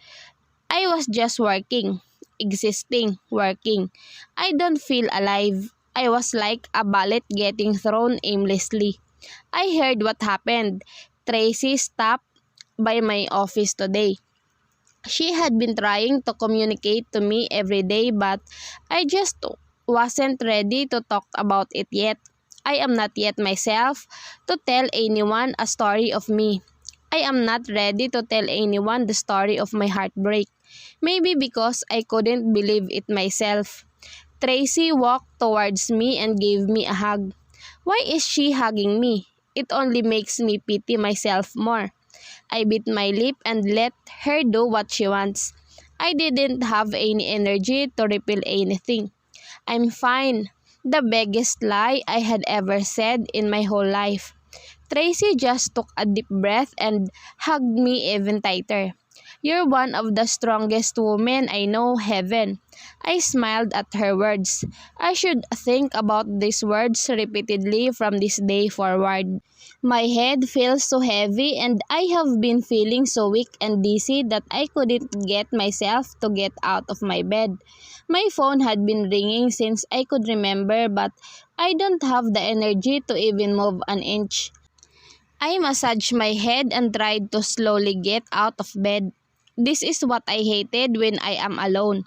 I was just working, existing, working. I don't feel alive. I was like a bullet getting thrown aimlessly. I heard what happened. Tracy stopped by my office today. She had been trying to communicate to me every day, but I just wasn't ready to talk about it yet. I am not yet myself to tell anyone a story of me. I am not ready to tell anyone the story of my heartbreak. Maybe because I couldn't believe it myself. Tracy walked towards me and gave me a hug. Why is she hugging me? It only makes me pity myself more. I bit my lip and let her do what she wants. I didn't have any energy to repel anything. I'm fine. The biggest lie I had ever said in my whole life. Tracy just took a deep breath and hugged me even tighter. You're one of the strongest women I know, Heaven. I smiled at her words. I should think about these words repeatedly from this day forward. My head feels so heavy and I have been feeling so weak and dizzy that I couldn't get myself to get out of my bed. My phone had been ringing since I could remember, but I don't have the energy to even move an inch. I massaged my head and tried to slowly get out of bed. This is what I hated when I am alone.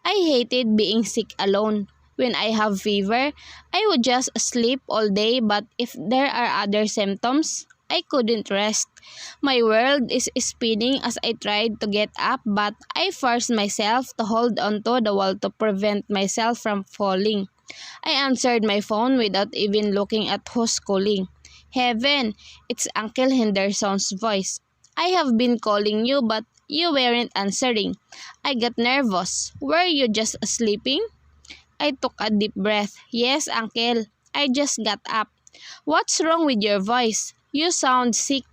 I hated being sick alone. When I have fever, I would just sleep all day, but if there are other symptoms, I couldn't rest. My world is spinning as I tried to get up, but I forced myself to hold onto the wall to prevent myself from falling. I answered my phone without even looking at who's calling. Heaven, it's Uncle Henderson's voice. I have been calling you but you weren't answering. I got nervous. Were you just sleeping? I took a deep breath. Yes, Uncle. I just got up. What's wrong with your voice? You sound sick.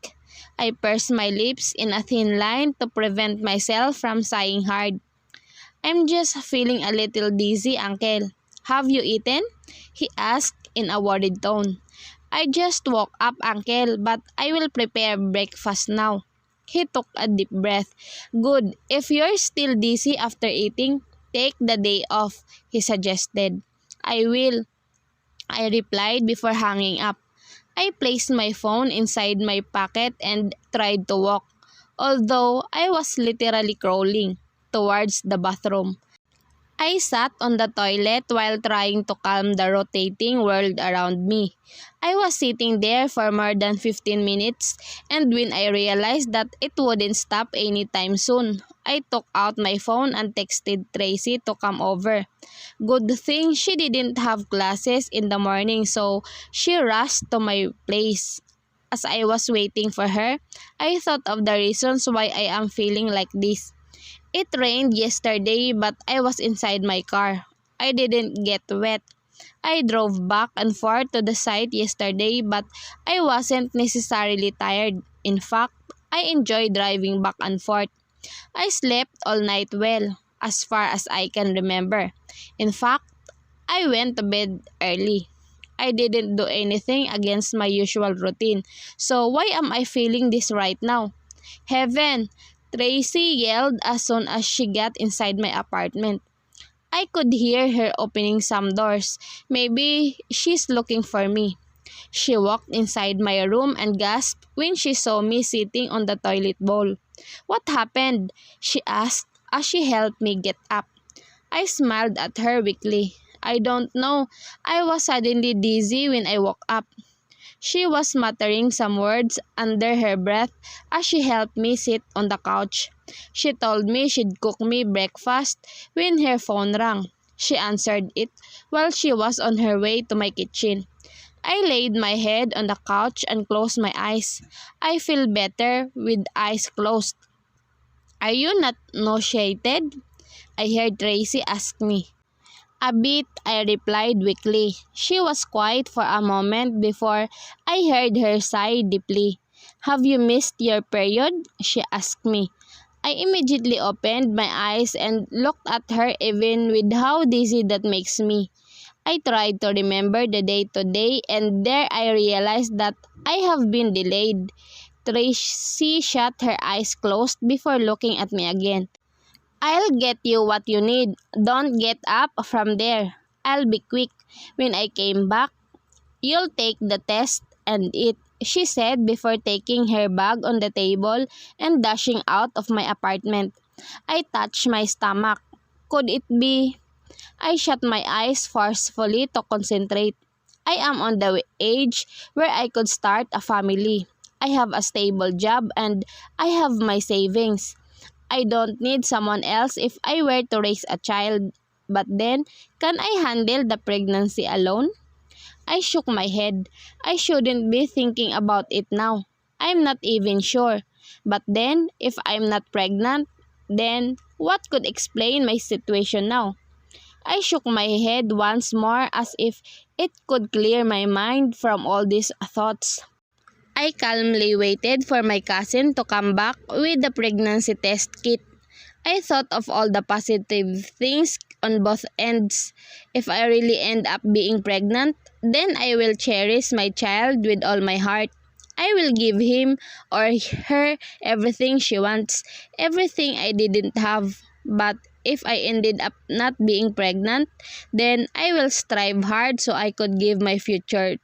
I pursed my lips in a thin line to prevent myself from sighing hard. I'm just feeling a little dizzy, Uncle. Have you eaten? He asked in a worried tone. I just woke up, Uncle, but I will prepare breakfast now. He took a deep breath. Good. If you're still dizzy after eating, take the day off, he suggested. I will, I replied before hanging up. I placed my phone inside my pocket and tried to walk, although I was literally crawling towards the bathroom. I sat on the toilet while trying to calm the rotating world around me. I was sitting there for more than 15 minutes, and when I realized that it wouldn't stop anytime soon, I took out my phone and texted Tracy to come over. Good thing she didn't have classes in the morning, so she rushed to my place. As I was waiting for her, I thought of the reasons why I am feeling like this. It rained yesterday but I was inside my car. I didn't get wet. I drove back and forth to the site yesterday but I wasn't necessarily tired. In fact, I enjoyed driving back and forth. I slept all night well, as far as I can remember. In fact, I went to bed early. I didn't do anything against my usual routine. So why am I feeling this right now? Heaven! Tracy yelled as soon as she got inside my apartment. I could hear her opening some doors. Maybe she's looking for me. She walked inside my room and gasped when she saw me sitting on the toilet bowl. "What happened?" she asked as she helped me get up. I smiled at her weakly. "I don't know. I was suddenly dizzy when I woke up." She was muttering some words under her breath as she helped me sit on the couch. She told me she'd cook me breakfast when her phone rang. She answered it while she was on her way to my kitchen. I laid my head on the couch and closed my eyes. I feel better with eyes closed. "Are you not nauseated?" I heard Tracy ask me. "A bit," I replied weakly. She was quiet for a moment before I heard her sigh deeply. "Have you missed your period?" she asked me. I immediately opened my eyes and looked at her even with how dizzy that makes me. I tried to remember the day today and there I realized that I have been delayed. Tracy shut her eyes closed before looking at me again. "I'll get you what you need. Don't get up from there. I'll be quick." When I came back, "You'll take the test and eat," she said before taking her bag on the table and dashing out of my apartment. I touched my stomach. Could it be? I shut my eyes forcefully to concentrate. I am on the age where I could start a family. I have a stable job and I have my savings. I don't need someone else if I were to raise a child. But then, can I handle the pregnancy alone? I shook my head. I shouldn't be thinking about it now. I'm not even sure. But then, if I'm not pregnant, then what could explain my situation now? I shook my head once more as if it could clear my mind from all these thoughts. I calmly waited for my cousin to come back with the pregnancy test kit. I thought of all the positive things on both ends. If I really end up being pregnant, then I will cherish my child with all my heart. I will give him or her everything she wants, everything I didn't have. But if I ended up not being pregnant, then I will strive hard so I could give my future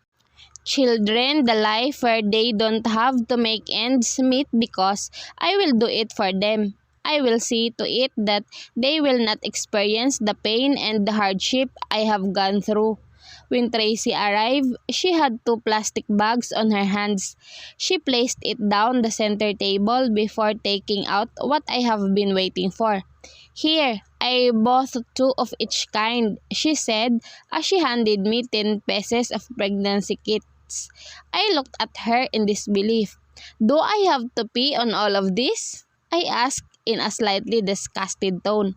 children the life where they don't have to make ends meet because I will do it for them. I will see to it that they will not experience the pain and the hardship I have gone through. When Tracy arrived, she had two plastic bags on her hands. She placed it down the center table before taking out what I have been waiting for. "Here, I bought two of each kind," she said as she handed me 10 pieces of pregnancy kits. I looked at her in disbelief. "Do I have to pee on all of this?" I asked in a slightly disgusted tone.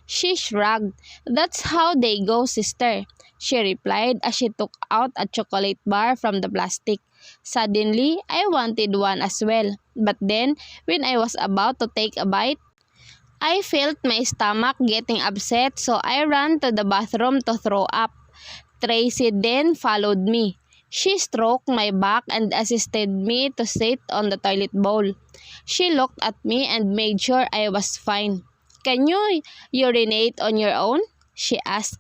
She shrugged. "That's how they go, sister," she replied as she took out a chocolate bar from the plastic. Suddenly, I wanted one as well. But then, when I was about to take a bite, I felt my stomach getting upset, so I ran to the bathroom to throw up. Tracy then followed me. She stroked my back and assisted me to sit on the toilet bowl. She looked at me and made sure I was fine. "Can you urinate on your own?" she asked.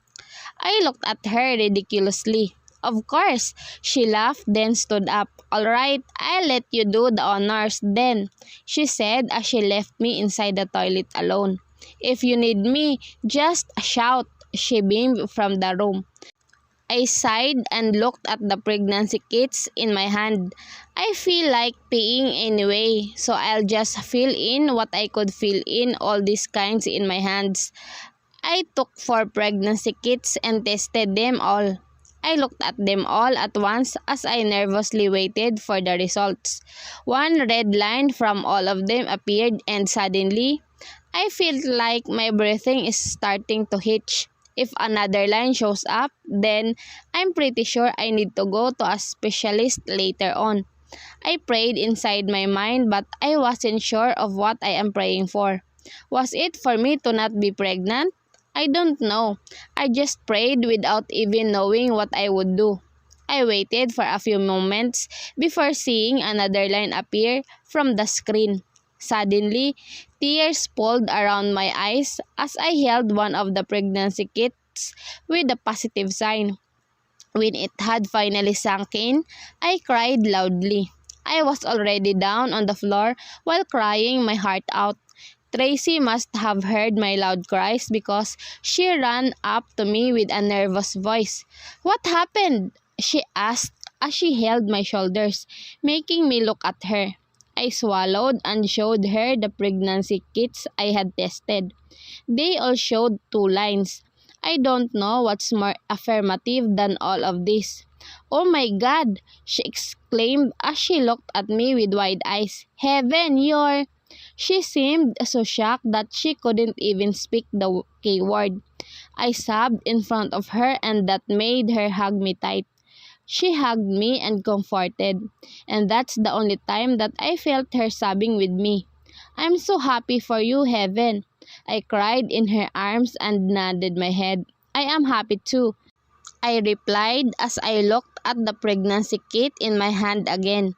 I looked at her ridiculously. "Of course," she laughed, then stood up. "All right, I'll let you do the honors then," she said as she left me inside the toilet alone. "If you need me, just shout," she beamed from the room. I sighed and looked at the pregnancy kits in my hand. I feel like peeing anyway, so I'll just fill in what I could fill in all these kinds in my hands. I took 4 pregnancy kits and tested them all. I looked at them all at once as I nervously waited for the results. One red line from all of them appeared and suddenly, I felt like my breathing is starting to hitch. If another line shows up, then I'm pretty sure I need to go to a specialist later on. I prayed inside my mind but I wasn't sure of what I am praying for. Was it for me to not be pregnant? I don't know. I just prayed without even knowing what I would do. I waited for a few moments before seeing another line appear from the screen. Suddenly, tears poured around my eyes as I held one of the pregnancy kits with a positive sign. When it had finally sunk in, I cried loudly. I was already down on the floor while crying my heart out. Tracy must have heard my loud cries because she ran up to me with a nervous voice. "What happened?" she asked as she held my shoulders, making me look at her. I swallowed and showed her the pregnancy kits I had tested. They all showed 2 lines. I don't know what's more affirmative than all of this. "Oh my God!" she exclaimed as she looked at me with wide eyes. "Heaven, you're—" She seemed so shocked that she couldn't even speak the K word. I sobbed in front of her and that made her hug me tight. She hugged me and comforted, and that's the only time that I felt her sobbing with me. "I'm so happy for you, Heaven." I cried in her arms and nodded my head. "I am happy too," I replied as I looked at the pregnancy kit in my hand again.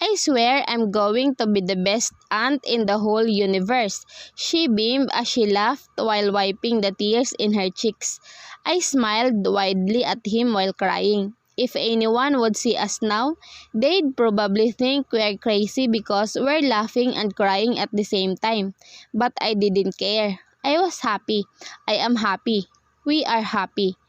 "I swear I'm going to be the best aunt in the whole universe," she beamed as she laughed while wiping the tears in her cheeks. I smiled widely at him while crying. If anyone would see us now, they'd probably think we're crazy because we're laughing and crying at the same time. But I didn't care. I was happy. I am happy. We are happy.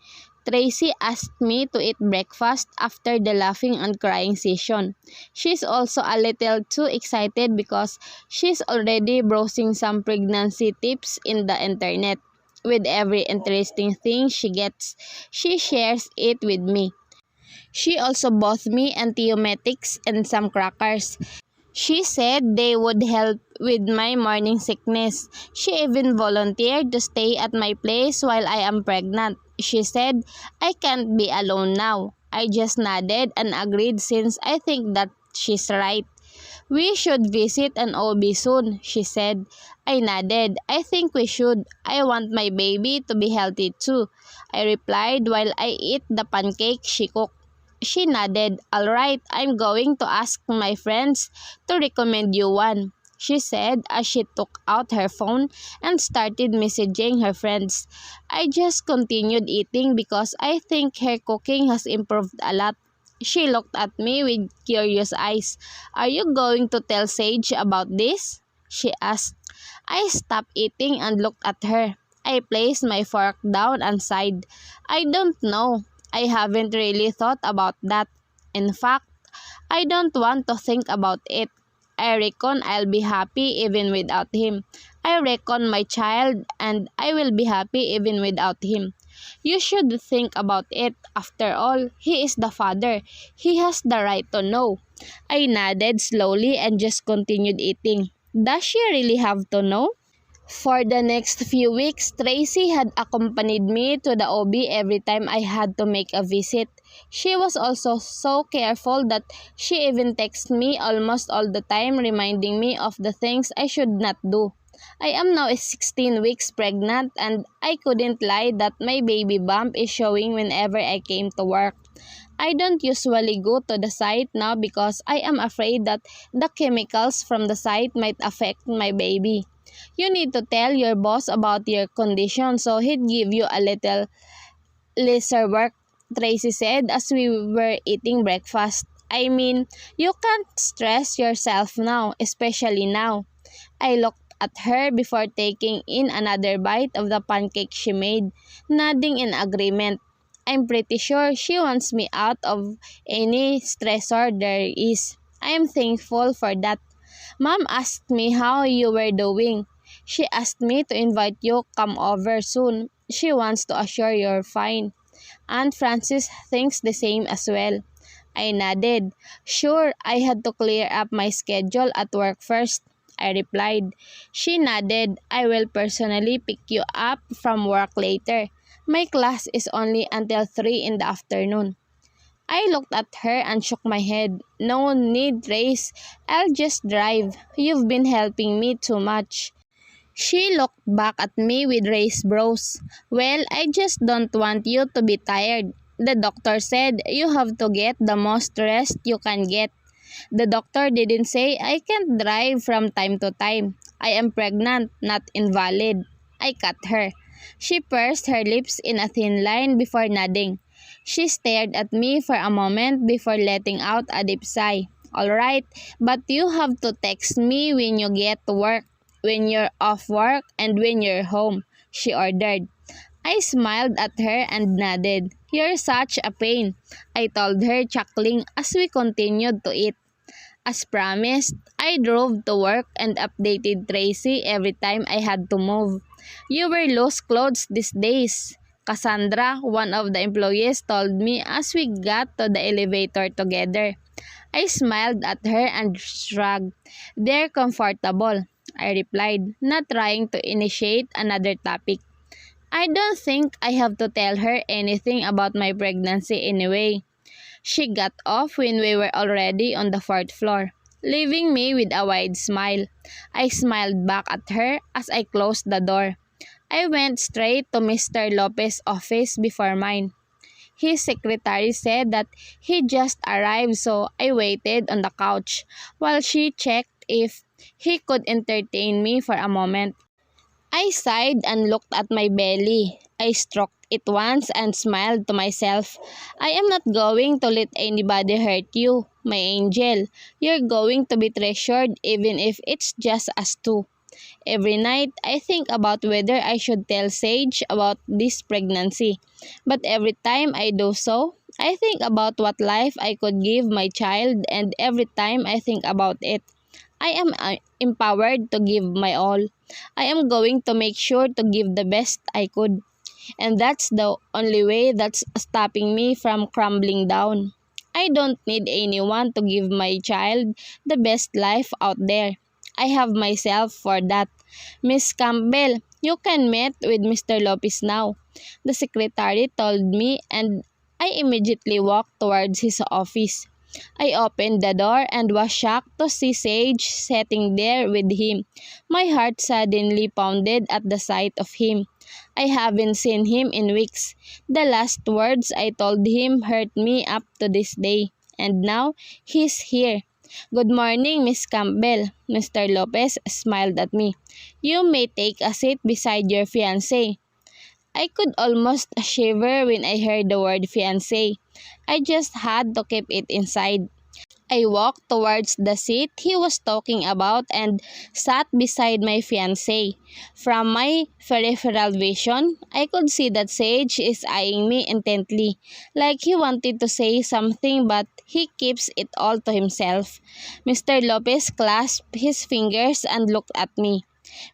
Tracy asked me to eat breakfast after the laughing and crying session. She's also a little too excited because she's already browsing some pregnancy tips in the internet. With every interesting thing she gets, she shares it with me. She also bought me antiemetics and some crackers. She said they would help with my morning sickness. She even volunteered to stay at my place while I am pregnant. She said, "I can't be alone now." I just nodded and agreed since I think that she's right. "We should visit an OB soon," she said. I nodded. "I think we should. I want my baby to be healthy too," I replied while I ate the pancake she cooked. She nodded. "All right, I'm going to ask my friends to recommend you one," she said as she took out her phone and started messaging her friends. I just continued eating because I think her cooking has improved a lot. She looked at me with curious eyes. "Are you going to tell Sage about this?" she asked. I stopped eating and looked at her. I placed my fork down and sighed. "I don't know. I haven't really thought about that. In fact, I don't want to think about it. I reckon I'll be happy even without him. I reckon my child and I will be happy even without him. You should think about it. After all, he is the father. He has the right to know." I nodded slowly and just continued eating. Does she really have to know? For the next few weeks, Tracy had accompanied me to the OB every time I had to make a visit. She was also so careful that she even texted me almost all the time reminding me of the things I should not do. I am now 16 weeks pregnant and I couldn't lie that my baby bump is showing whenever I came to work. I don't usually go to the site now because I am afraid that the chemicals from the site might affect my baby. "You need to tell your boss about your condition so he'd give you a little lesser work," Tracy said as we were eating breakfast. "I mean, you can't stress yourself now, especially now." I looked at her before taking in another bite of the pancake she made, nodding in agreement. I'm pretty sure she wants me out of any stressor there is. I am thankful for that. Mom asked me how you were doing. She asked me to invite you come over soon. She wants to assure you're fine. Aunt Frances thinks the same as well. I nodded. "Sure, I had to clear up my schedule at work first," I replied. She nodded. "I will personally pick you up from work later. My class is only until 3 in the afternoon." I looked at her and shook my head. "No need, Trace. I'll just drive. You've been helping me too much." She looked back at me with raised brows. "Well, I just don't want you to be tired. The doctor said you have to get the most rest you can get." "The doctor didn't say I can't drive from time to time. I am pregnant, not invalid." I cut her. She pursed her lips in a thin line before nodding. She stared at me for a moment before letting out a deep sigh. "Alright, but you have to text me when you get to work, when you're off work, and when you're home," she ordered. I smiled at her and nodded. "You're such a pain," I told her, chuckling as we continued to eat. As promised, I drove to work and updated Tracy every time I had to move. "You wear loose clothes these days," Cassandra, one of the employees, told me as we got to the elevator together. I smiled at her and shrugged. "They're comfortable," I replied, not trying to initiate another topic. I don't think I have to tell her anything about my pregnancy anyway. She got off when we were already on the fourth floor, leaving me with a wide smile. I smiled back at her as I closed the door. I went straight to Mr. Lopez's office before mine. His secretary said that he just arrived, so I waited on the couch while she checked if he could entertain me for a moment. I sighed and looked at my belly. I stroked it once and smiled to myself. "I am not going to let anybody hurt you, my angel. You're going to be treasured even if it's just us two." Every night, I think about whether I should tell Sage about this pregnancy. But every time I do so, I think about what life I could give my child, and every time I think about it, I am empowered to give my all. I am going to make sure to give the best I could. And that's the only way that's stopping me from crumbling down. I don't need anyone to give my child the best life out there. I have myself for that. "Miss Campbell, you can meet with Mr. Lopez now," the secretary told me, and I immediately walked towards his office. I opened the door and was shocked to see Sage sitting there with him. My heart suddenly pounded at the sight of him. I haven't seen him in weeks. The last words I told him hurt me up to this day. And now, he's here. "Good morning, Miss Campbell." Mr. Lopez smiled at me. "You may take a seat beside your fiancé." I could almost shiver when I heard the word fiancé. I just had to keep it inside. I walked towards the seat he was talking about and sat beside my fiancé. From my peripheral vision, I could see that Sage is eyeing me intently, like he wanted to say something but he keeps it all to himself. Mr. Lopez clasped his fingers and looked at me.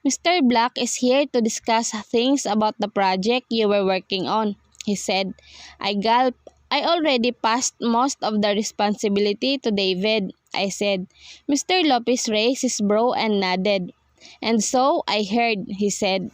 "Mr. Black is here to discuss things about the project you were working on," he said. I gulped. "I already passed most of the responsibility to David," I said. Mr. Lopez raised his brow and nodded. "And so I heard," he said.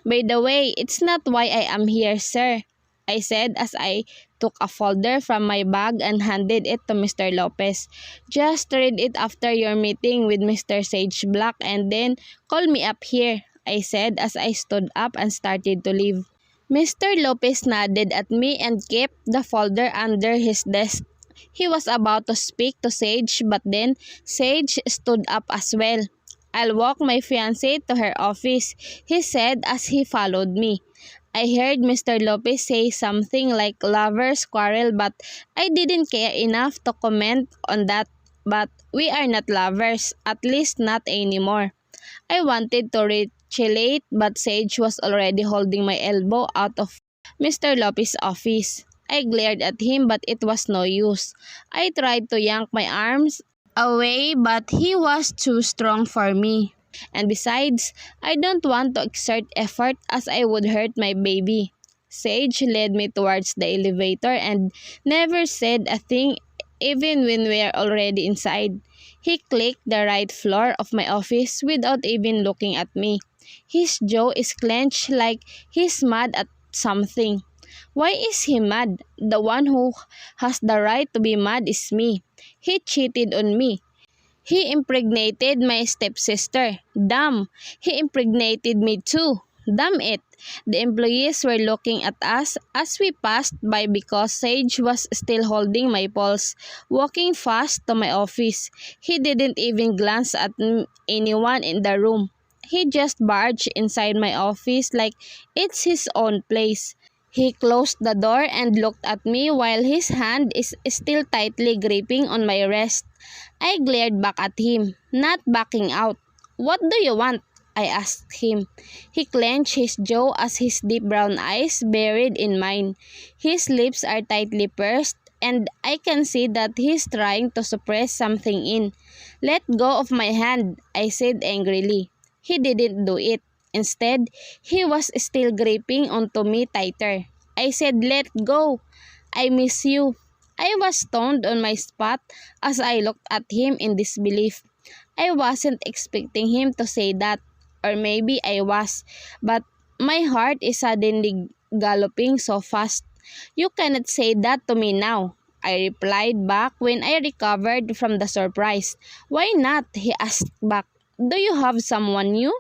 "By the way, it's not why I am here, sir," I said as I took a folder from my bag and handed it to Mr. Lopez. "Just read it after your meeting with Mr. Sage Black and then call me up here," I said as I stood up and started to leave. Mr. Lopez nodded at me and kept the folder under his desk. He was about to speak to Sage, but then Sage stood up as well. "I'll walk my fiancée to her office," he said as he followed me. I heard Mr. Lopez say something like lovers quarrel, but I didn't care enough to comment on that. But we are not lovers, at least not anymore. I wanted to retaliate, but Sage was already holding my elbow out of Mr. Lopez's office. I glared at him, but it was no use. I tried to yank my arms away, but he was too strong for me. And besides, I don't want to exert effort as I would hurt my baby. Sage led me towards the elevator and never said a thing even when we are already inside. He clicked the right floor of my office without even looking at me. His jaw is clenched like he's mad at something. Why is he mad? The one who has the right to be mad is me. He cheated on me. He impregnated my stepsister. Damn, he impregnated me too. Damn it. The employees were looking at us as we passed by because Sage was still holding my pulse, walking fast to my office. He didn't even glance at anyone in the room. He just barged inside my office like it's his own place. He closed the door and looked at me while his hand is still tightly gripping on my wrist. I glared back at him, not backing out. "What do you want?" I asked him. He clenched his jaw as his deep brown eyes buried in mine. His lips are tightly pursed, and I can see that he's trying to suppress something in. "Let go of my hand," I said angrily. He didn't do it. Instead, he was still gripping onto me tighter. I said, "Let go. I miss you." I was stoned on my spot as I looked at him in disbelief. I wasn't expecting him to say that, or maybe I was, but my heart is suddenly galloping so fast. "You cannot say that to me now," I replied back when I recovered from the surprise. "Why not?" he asked back. "Do you have someone new?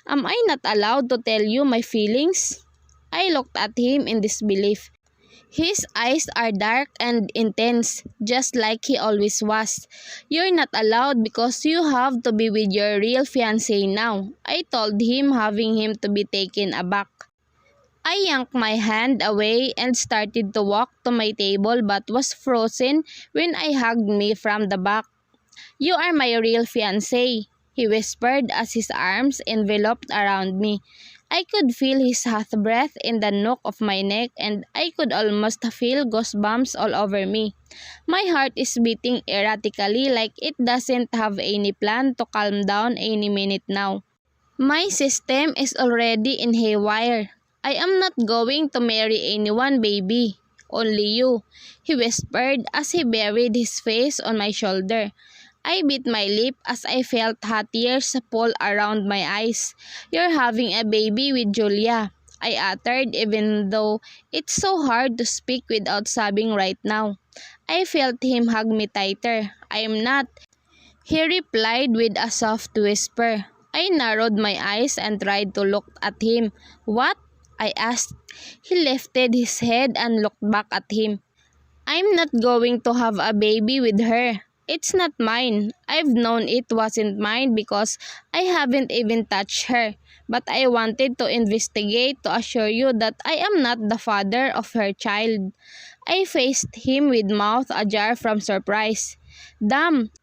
Am I not allowed to tell you my feelings?" I looked at him in disbelief. His eyes are dark and intense, just like he always was. "You're not allowed because you have to be with your real fiancé now," I told him, having him to be taken aback. I yanked my hand away and started to walk to my table but was frozen when I hugged me from the back. "You are my real fiancé," he whispered as his arms enveloped around me. I could feel his hot breath in the nook of my neck, and I could almost feel goosebumps all over me. My heart is beating erratically like it doesn't have any plan to calm down any minute now. My system is already in haywire. "I am not going to marry anyone, baby. Only you," he whispered as he buried his face on my shoulder. I bit my lip as I felt hot tears pool around my eyes. "You're having a baby with Julia," I uttered, even though it's so hard to speak without sobbing right now. I felt him hug me tighter. "I am not," he replied with a soft whisper. I narrowed my eyes and tried to look at him. "What?" I asked. He lifted his head and looked back at him. "I'm not going to have a baby with her. It's not mine. I've known it wasn't mine because I haven't even touched her. But I wanted to investigate to assure you that I am not the father of her child." I faced him with mouth ajar from surprise. Damn,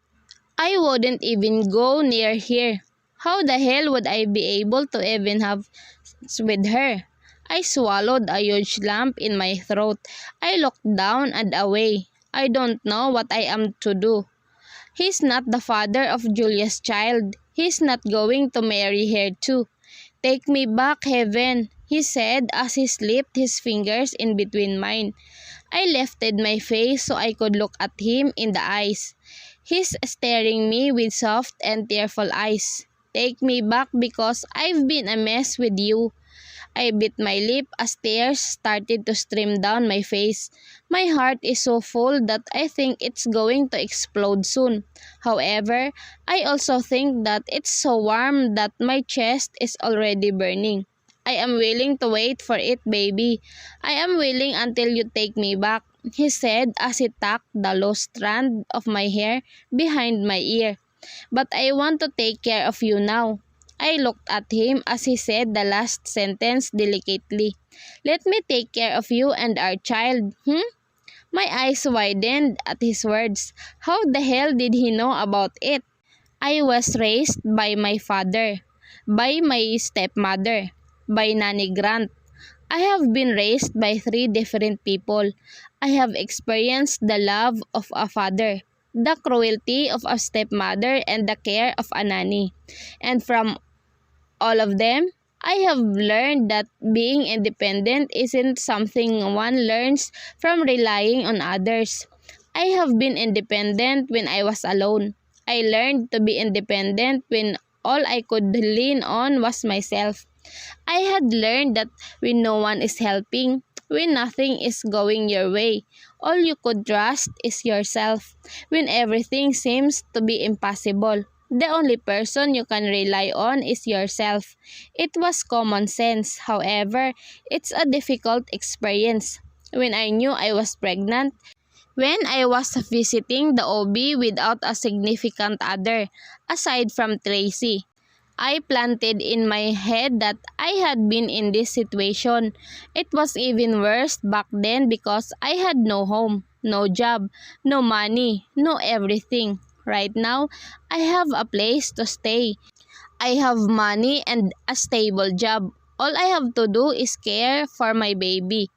I wouldn't even go near here. How the hell would I be able to even have sex with her? I swallowed a huge lump in my throat. I looked down and away. I don't know what I am to do. He's not the father of Julia's child. He's not going to marry her too. "Take me back, heaven," he said as he slipped his fingers in between mine. I lifted my face so I could look at him in the eyes. He's staring me with soft and tearful eyes. "Take me back because I've been a mess with you." I bit my lip as tears started to stream down my face. My heart is so full that I think it's going to explode soon. However, I also think that it's so warm that my chest is already burning. "I am willing to wait for it, baby. I am willing until you take me back," he said as he tucked the loose strand of my hair behind my ear. "But I want to take care of you now." I looked at him as he said the last sentence delicately. "Let me take care of you and our child, My eyes widened at his words. How the hell did he know about it? I was raised by my father, by my stepmother, by Nanny Grant. I have been raised by 3 different people. I have experienced the love of a father, the cruelty of a stepmother, and the care of a nanny. And from all of them, I have learned that being independent isn't something one learns from relying on others. I have been independent when I was alone. I learned to be independent when all I could lean on was myself. I had learned that when no one is helping, when nothing is going your way, all you could trust is yourself. When everything seems to be impossible, the only person you can rely on is yourself. It was common sense, however, it's a difficult experience. When I knew I was pregnant, when I was visiting the OB without a significant other, aside from Tracy, I planted in my head that I had been in this situation. It was even worse back then because I had no home, no job, no money, no everything. Right now, I have a place to stay. I have money and a stable job. All I have to do is care for my baby.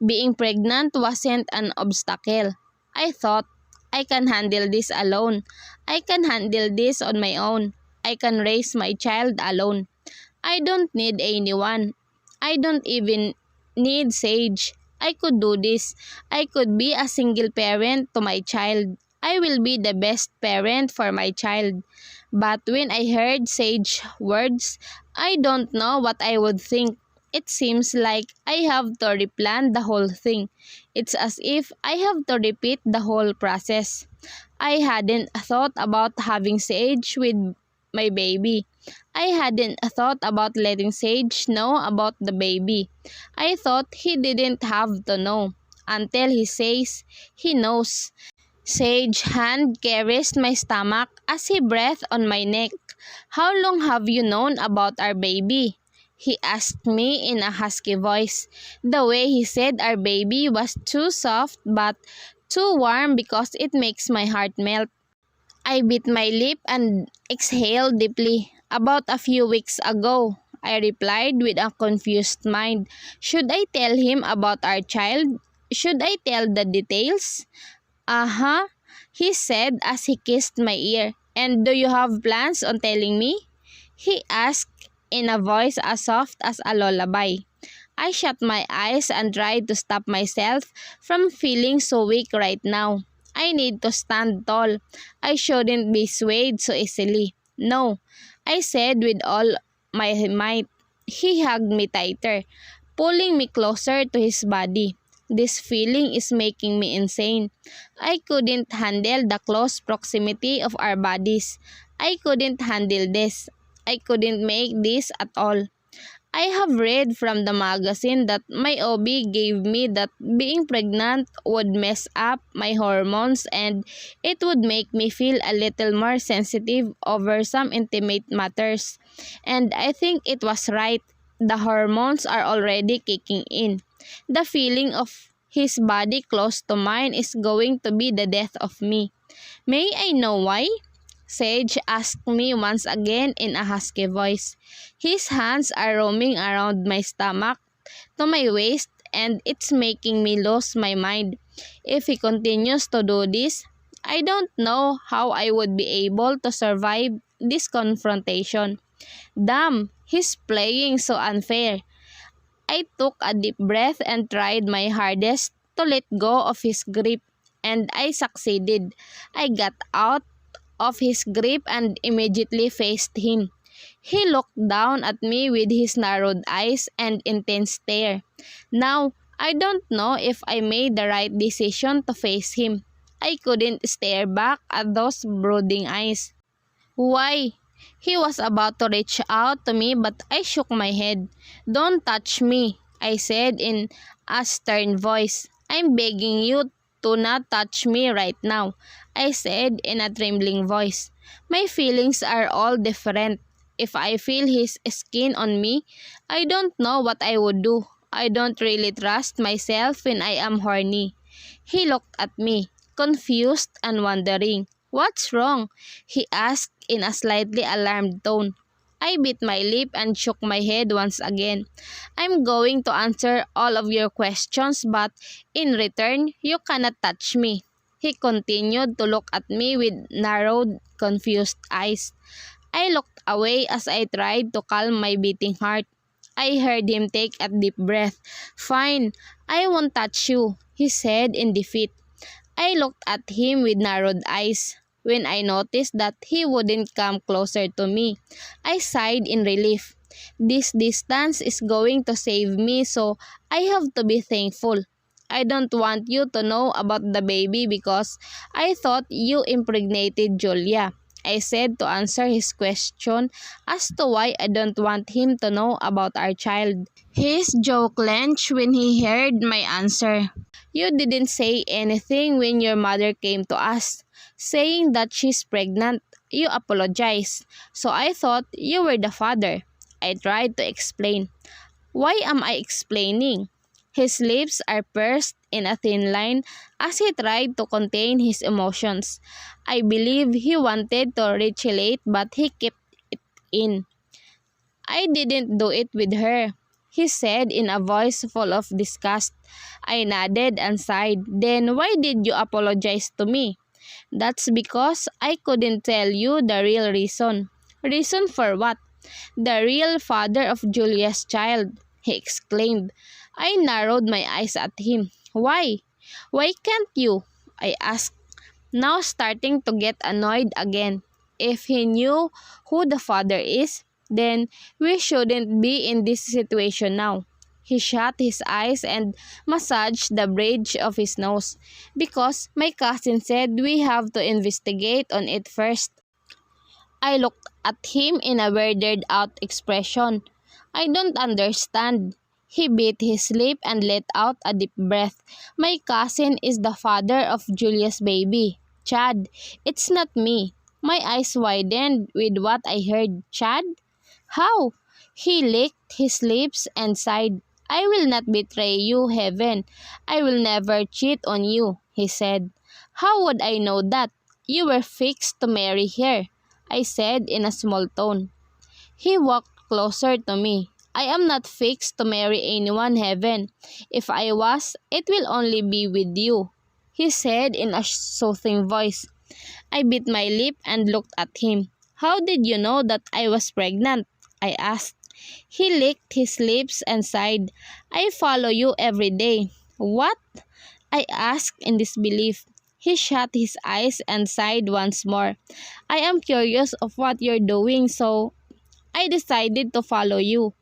Being pregnant wasn't an obstacle. I thought, I can handle this alone. I can handle this on my own. I can raise my child alone. I don't need anyone. I don't even need Sage. I could do this. I could be a single parent to my child. I will be the best parent for my child. But when I heard Sage words, I don't know what I would think. It seems like I have to replan the whole thing. It's as if I have to repeat the whole process. I hadn't thought about having Sage with my baby. I hadn't thought about letting Sage know about the baby. I thought he didn't have to know until he says he knows. Sage's hand caressed my stomach as he breathed on my neck. "How long have you known about our baby?" he asked me in a husky voice. The way he said our baby was too soft but too warm because it makes my heart melt. I bit my lip and exhaled deeply. "About a few weeks ago," I replied with a confused mind. Should I tell him about our child? Should I tell the details? "Uh-huh," he said as he kissed my ear. "And do you have plans on telling me?" he asked in a voice as soft as a lullaby. I shut my eyes and tried to stop myself from feeling so weak right now. I need to stand tall. I shouldn't be swayed so easily. "No," I said with all my might. He hugged me tighter, pulling me closer to his body. This feeling is making me insane. I couldn't handle the close proximity of our bodies. I couldn't handle this. I couldn't make this at all. I have read from the magazine that my OB gave me that being pregnant would mess up my hormones and it would make me feel a little more sensitive over some intimate matters. And I think it was right. The hormones are already kicking in. The feeling of his body close to mine is going to be the death of me. "May I know why?" Sage asked me once again in a husky voice. His hands are roaming around my stomach to my waist and it's making me lose my mind. If he continues to do this, I don't know how I would be able to survive this confrontation. Damn, he's playing so unfair. I took a deep breath and tried my hardest to let go of his grip, and I succeeded. I got out of his grip and immediately faced him. He looked down at me with his narrowed eyes and intense stare. Now, I don't know if I made the right decision to face him. I couldn't stare back at those brooding eyes. "Why?" He was about to reach out to me but I shook my head. "Don't touch me," I said in a stern voice. "I'm begging you to not touch me right now," I said in a trembling voice. My feelings are all different. If I feel his skin on me, I don't know what I would do. I don't really trust myself when I am horny. He looked at me, confused and wondering. "What's wrong?" he asked in a slightly alarmed tone. I bit my lip and shook my head once again. "I'm going to answer all of your questions, but in return, you cannot touch me." He continued to look at me with narrowed, confused eyes. I looked away as I tried to calm my beating heart. I heard him take a deep breath. "Fine, I won't touch you," he said in defeat. I looked at him with narrowed eyes. When I noticed that he wouldn't come closer to me, I sighed in relief. This distance is going to save me, so I have to be thankful. "I don't want you to know about the baby because I thought you impregnated Julia," I said to answer his question as to why I don't want him to know about our child. His jaw clenched when he heard my answer. You didn't say anything when your mother came to us, saying that she's pregnant. You apologized, so I thought you were the father. I tried to explain. Why am I explaining? His lips are pursed in a thin line as he tried to contain his emotions. I believe he wanted to retaliate but he kept it in. I didn't do it with her, he said in a voice full of disgust. I nodded and sighed. Then why did you apologize to me? That's because I couldn't tell you the real reason. Reason for what? The real father of Julia's child, he exclaimed. I narrowed my eyes at him. Why? Why can't you? I asked, now starting to get annoyed again. If he knew who the father is, then we shouldn't be in this situation now. He shut his eyes and massaged the bridge of his nose. Because my cousin said we have to investigate on it first. I looked at him in a weirded out expression. I don't understand. He bit his lip and let out a deep breath. My cousin is the father of Julia's baby. Chad, it's not me. My eyes widened with what I heard. Chad? How? He licked his lips and sighed. I will not betray you, Heaven. I will never cheat on you, he said. How would I know that? You were fixed to marry her, I said in a small tone. He walked closer to me. I am not fixed to marry anyone, Heaven. If I was, it will only be with you, he said in a soothing voice. I bit my lip and looked at him. How did you know that I was pregnant? I asked. He licked his lips and sighed. I follow you every day. What? I asked in disbelief. He shut his eyes and sighed once more. I am curious of what you're doing, so I decided to follow you.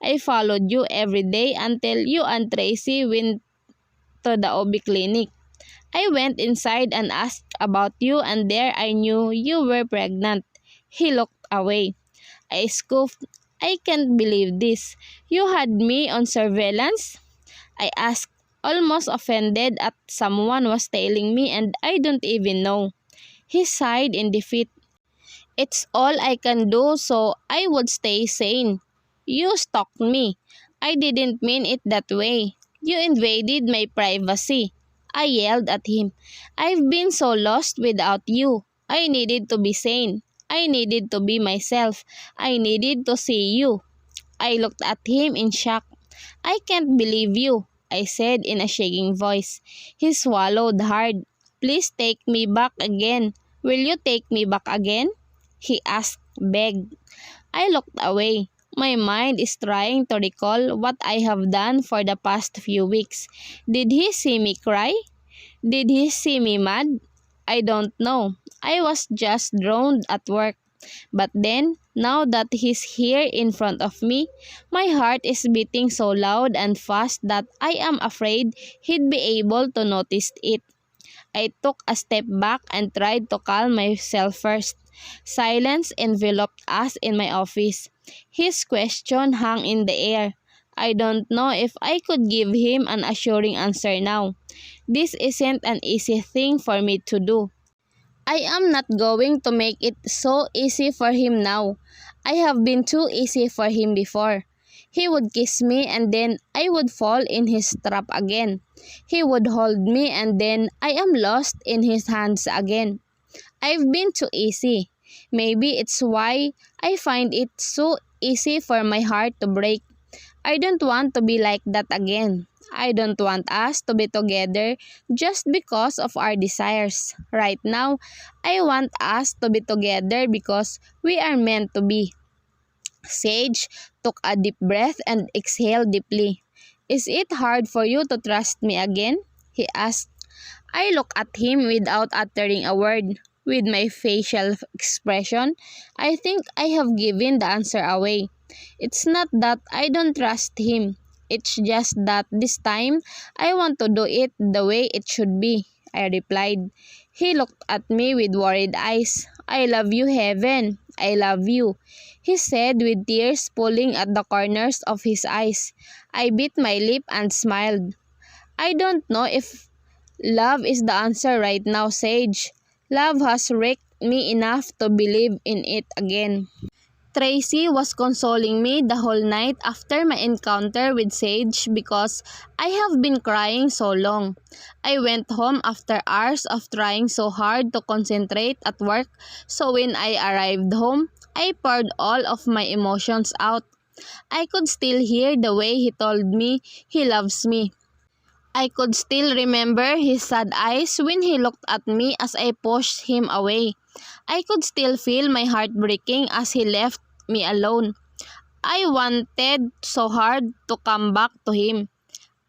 I followed you every day until you and Tracy went to the OB clinic. I went inside and asked about you, and there I knew you were pregnant. He looked away. I scoffed. I can't believe this. You had me on surveillance? I asked, almost offended at someone was telling me and I don't even know. He sighed in defeat. It's all I can do so I would stay sane. You stalked me. I didn't mean it that way. You invaded my privacy. I yelled at him. I've been so lost without you. I needed to be sane. I needed to be myself. I needed to see you. I looked at him in shock. I can't believe you, I said in a shaking voice. He swallowed hard. Please take me back again. Will you take me back again? He asked, begged. I looked away. My mind is trying to recall what I have done for the past few weeks. Did he see me cry? Did he see me mad? I don't know. I was just drowned at work. But then, now that he's here in front of me, my heart is beating so loud and fast that I am afraid he'd be able to notice it. I took a step back and tried to calm myself first. Silence enveloped us in my office. His question hung in the air. I don't know if I could give him an assuring answer now. This isn't an easy thing for me to do. I am not going to make it so easy for him now. I have been too easy for him before. He would kiss me and then I would fall in his trap again. He would hold me and then I am lost in his hands again. I've been too easy. Maybe it's why I find it so easy for my heart to break. I don't want to be like that again. I don't want us to be together just because of our desires. Right now, I want us to be together because we are meant to be. Sage took a deep breath and exhaled deeply. Is it hard for you to trust me again? He asked. I looked at him without uttering a word. With my facial expression, I think I have given the answer away. It's not that I don't trust him. It's just that this time, I want to do it the way it should be, I replied. He looked at me with worried eyes. I love you, Heaven. I love you, he said with tears pulling at the corners of his eyes. I bit my lip and smiled. I don't know if love is the answer right now, Sage. Love has wrecked me enough to believe in it again. Tracy was consoling me the whole night after my encounter with Sage because I have been crying so long. I went home after hours of trying so hard to concentrate at work, so when I arrived home, I poured all of my emotions out. I could still hear the way he told me he loves me. I could still remember his sad eyes when he looked at me as I pushed him away. I could still feel my heart breaking as he left me alone. I wanted so hard to come back to him.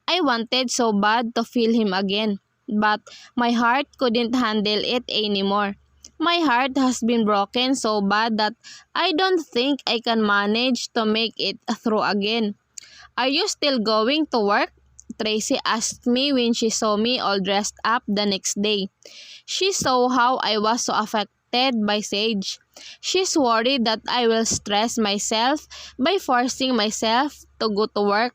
I wanted so bad to feel him again. But my heart couldn't handle it anymore. My heart has been broken so bad that I don't think I can manage to make it through again. Are you still going to work? Tracy asked me when she saw me all dressed up the next day. She saw how I was so affected by Sage. She's worried that I will stress myself by forcing myself to go to work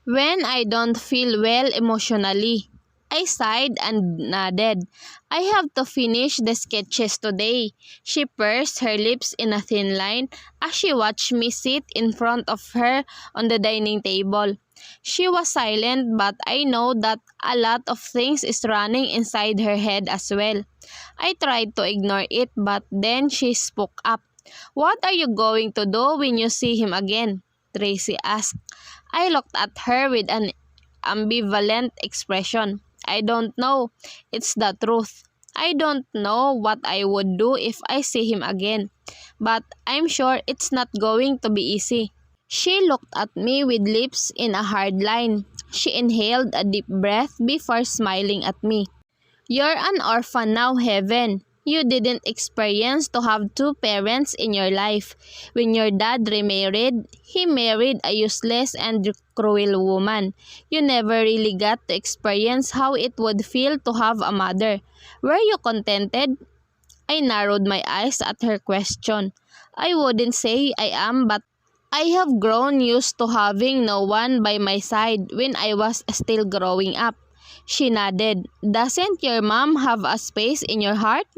when I don't feel well emotionally. I sighed and nodded. I have to finish the sketches today. She pursed her lips in a thin line as she watched me sit in front of her on the dining table. She was silent, but I know that a lot of things is running inside her head as well. I tried to ignore it, but then she spoke up. "What are you going to do when you see him again?" Tracy asked. I looked at her with an ambivalent expression. "I don't know. It's the truth. I don't know what I would do if I see him again. But I'm sure it's not going to be easy." She looked at me with lips in a hard line. She inhaled a deep breath before smiling at me. "You're an orphan now, Heaven. You didn't experience to have two parents in your life. When your dad remarried, he married a useless and cruel woman. You never really got to experience how it would feel to have a mother. Were you contented?" I narrowed my eyes at her question. "I wouldn't say I am, but I have grown used to having no one by my side when I was still growing up." She nodded. "Doesn't your mom have a space in your heart?"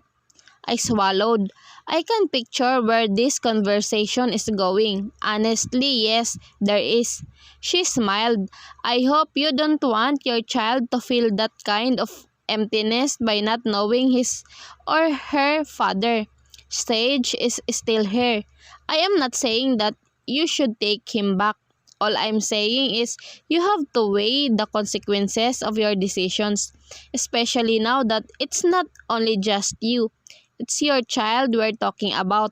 I swallowed. I can picture where this conversation is going. Honestly, yes, there is. She smiled. "I hope you don't want your child to feel that kind of emptiness by not knowing his or her father. Sage is still here. I am not saying that you should take him back. All I'm saying is you have to weigh the consequences of your decisions, especially now that it's not only just you. It's your child we're talking about."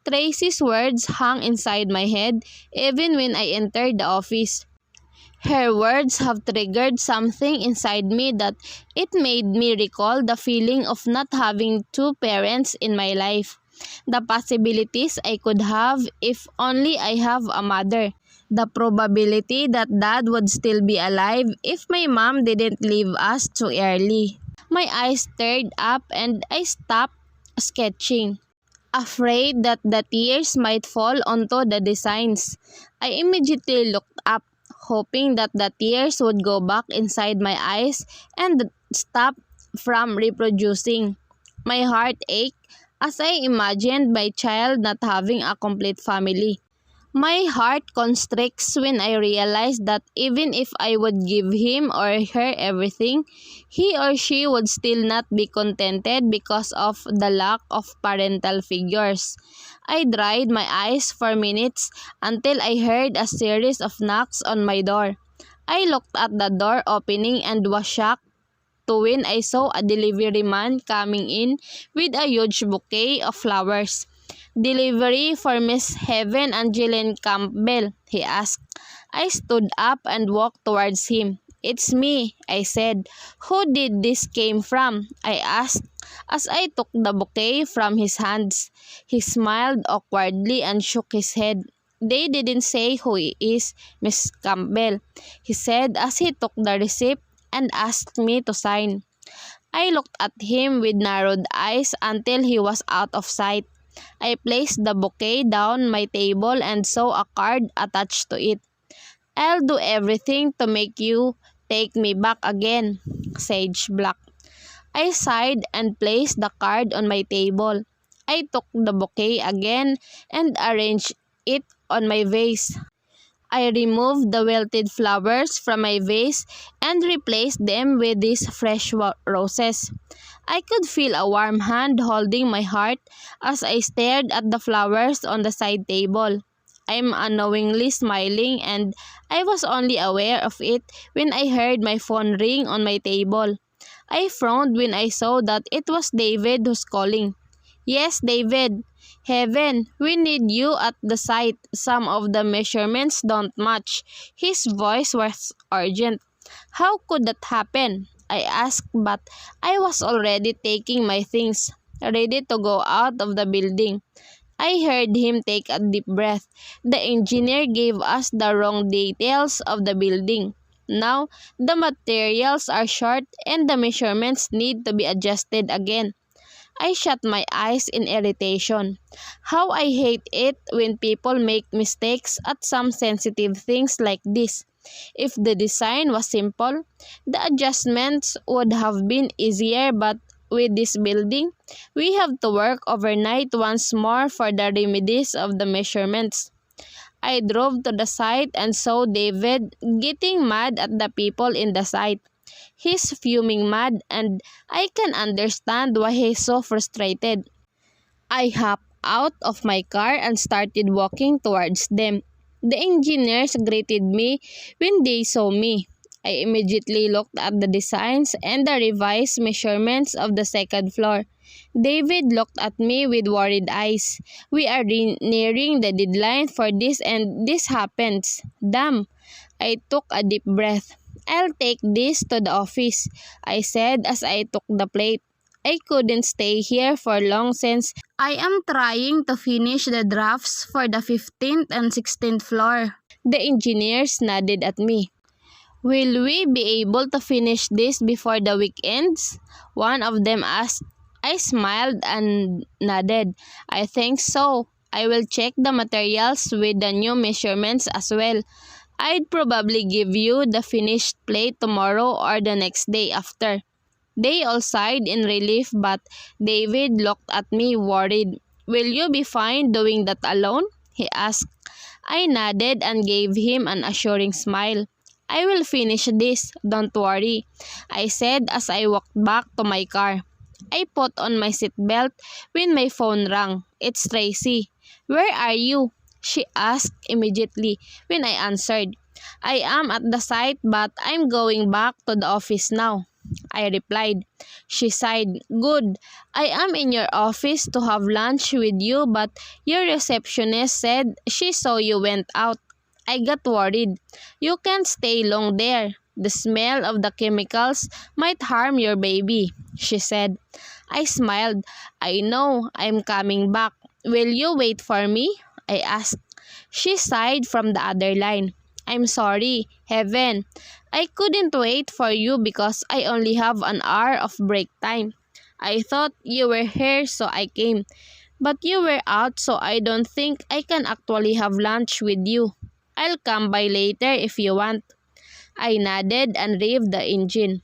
Tracy's words hung inside my head even when I entered the office. Her words have triggered something inside me that it made me recall the feeling of not having two parents in my life. The possibilities I could have if only I have a mother. The probability that dad would still be alive if my mom didn't leave us too early. My eyes stirred up and I stopped sketching, afraid that the tears might fall onto the designs. I immediately looked up, hoping that the tears would go back inside my eyes and stop from reproducing. My heart ached as I imagined my child not having a complete family. My heart constricts when I realize that even if I would give him or her everything, he or she would still not be contented because of the lack of parental figures. I dried my eyes for minutes until I heard a series of knocks on my door. I looked at the door opening and was shocked to when I saw a delivery man coming in with a huge bouquet of flowers. "Delivery for Miss Heaven Angeline Campbell?" he asked. I stood up and walked towards him. "It's me," I said. "Who did this came from?" I asked as I took the bouquet from his hands. He smiled awkwardly and shook his head. "They didn't say who he is, Miss Campbell," he said as he took the receipt and asked me to sign. I looked at him with narrowed eyes until he was out of sight. I placed the bouquet down my table and saw a card attached to it. "I'll do everything to make you take me back again, Sage Black. I sighed and placed the card on my table. I took the bouquet again and arranged it on my vase. I removed the wilted flowers from my vase and replaced them with these fresh roses. I could feel a warm hand holding my heart as I stared at the flowers on the side table. I'm unknowingly smiling, and I was only aware of it when I heard my phone ring on my table. I frowned when I saw that it was David who's calling. Yes, David. Heaven, we need you at the site. Some of the measurements don't match. His voice was urgent. How could that happen? I asked, but I was already taking my things, ready to go out of the building. I heard him take a deep breath. The engineer gave us the wrong details of the building. Now, the materials are short and the measurements need to be adjusted again. I shut my eyes in irritation. How I hate it when people make mistakes at some sensitive things like this. If the design was simple, the adjustments would have been easier, but with this building, we have to work overnight once more for the remedies of the measurements. I drove to the site and saw David getting mad at the people in the site. He's fuming mad, and I can understand why he's so frustrated. I hopped out of my car and started walking towards them. The engineers greeted me when they saw me. I immediately looked at the designs and the revised measurements of the second floor. David looked at me with worried eyes. We are nearing the deadline for this and this happens. Damn! I took a deep breath. I'll take this to the office, I said as I took the plate. I couldn't stay here for long since I am trying to finish the drafts for the 15th and 16th floor. The engineers nodded at me. Will we be able to finish this before the weekends? One of them asked. I smiled and nodded. I think so. I will check the materials with the new measurements as well. I'd probably give you the finished plate tomorrow or the next day after. They all sighed in relief, but David looked at me worried. Will you be fine doing that alone? He asked. I nodded and gave him an assuring smile. I will finish this, don't worry, I said as I walked back to my car. I put on my seatbelt when my phone rang. It's Tracy. Where are you? She asked immediately when I answered. I am at the site, but I'm going back to the office now, I replied. She sighed. Good. I am in your office to have lunch with you, but your receptionist said she saw you went out. I got worried. You can't stay long there. The smell of the chemicals might harm your baby, she said. I smiled. I know. I'm coming back. Will you wait for me? I asked. She sighed from the other line. I'm sorry, Heaven. I couldn't wait for you because I only have an hour of break time. I thought you were here, so I came. But you were out, so I don't think I can actually have lunch with you. I'll come by later if you want. I nodded and revved the engine.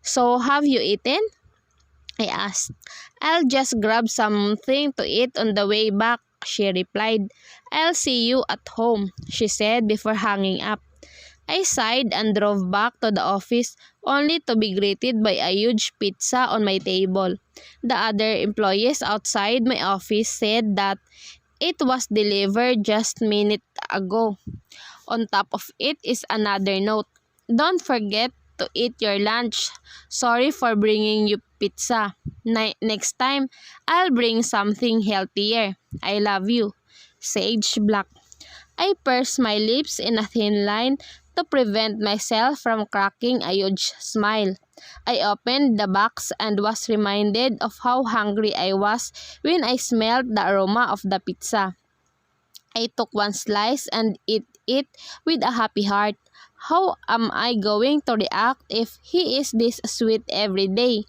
So, have you eaten? I asked. I'll just grab something to eat on the way back, she replied. I'll see you at home, she said before hanging up. I sighed and drove back to the office only to be greeted by a huge pizza on my table. The other employees outside my office said that it was delivered just minutes ago. On top of it is another note. Don't forget to eat your lunch. Sorry for bringing you pizza. Next time, I'll bring something healthier. I love you. Sage Black. I pursed my lips in a thin line to prevent myself from cracking a huge smile. I opened the box and was reminded of how hungry I was when I smelled the aroma of the pizza. I took one slice and ate it with a happy heart. How am I going to react if he is this sweet every day?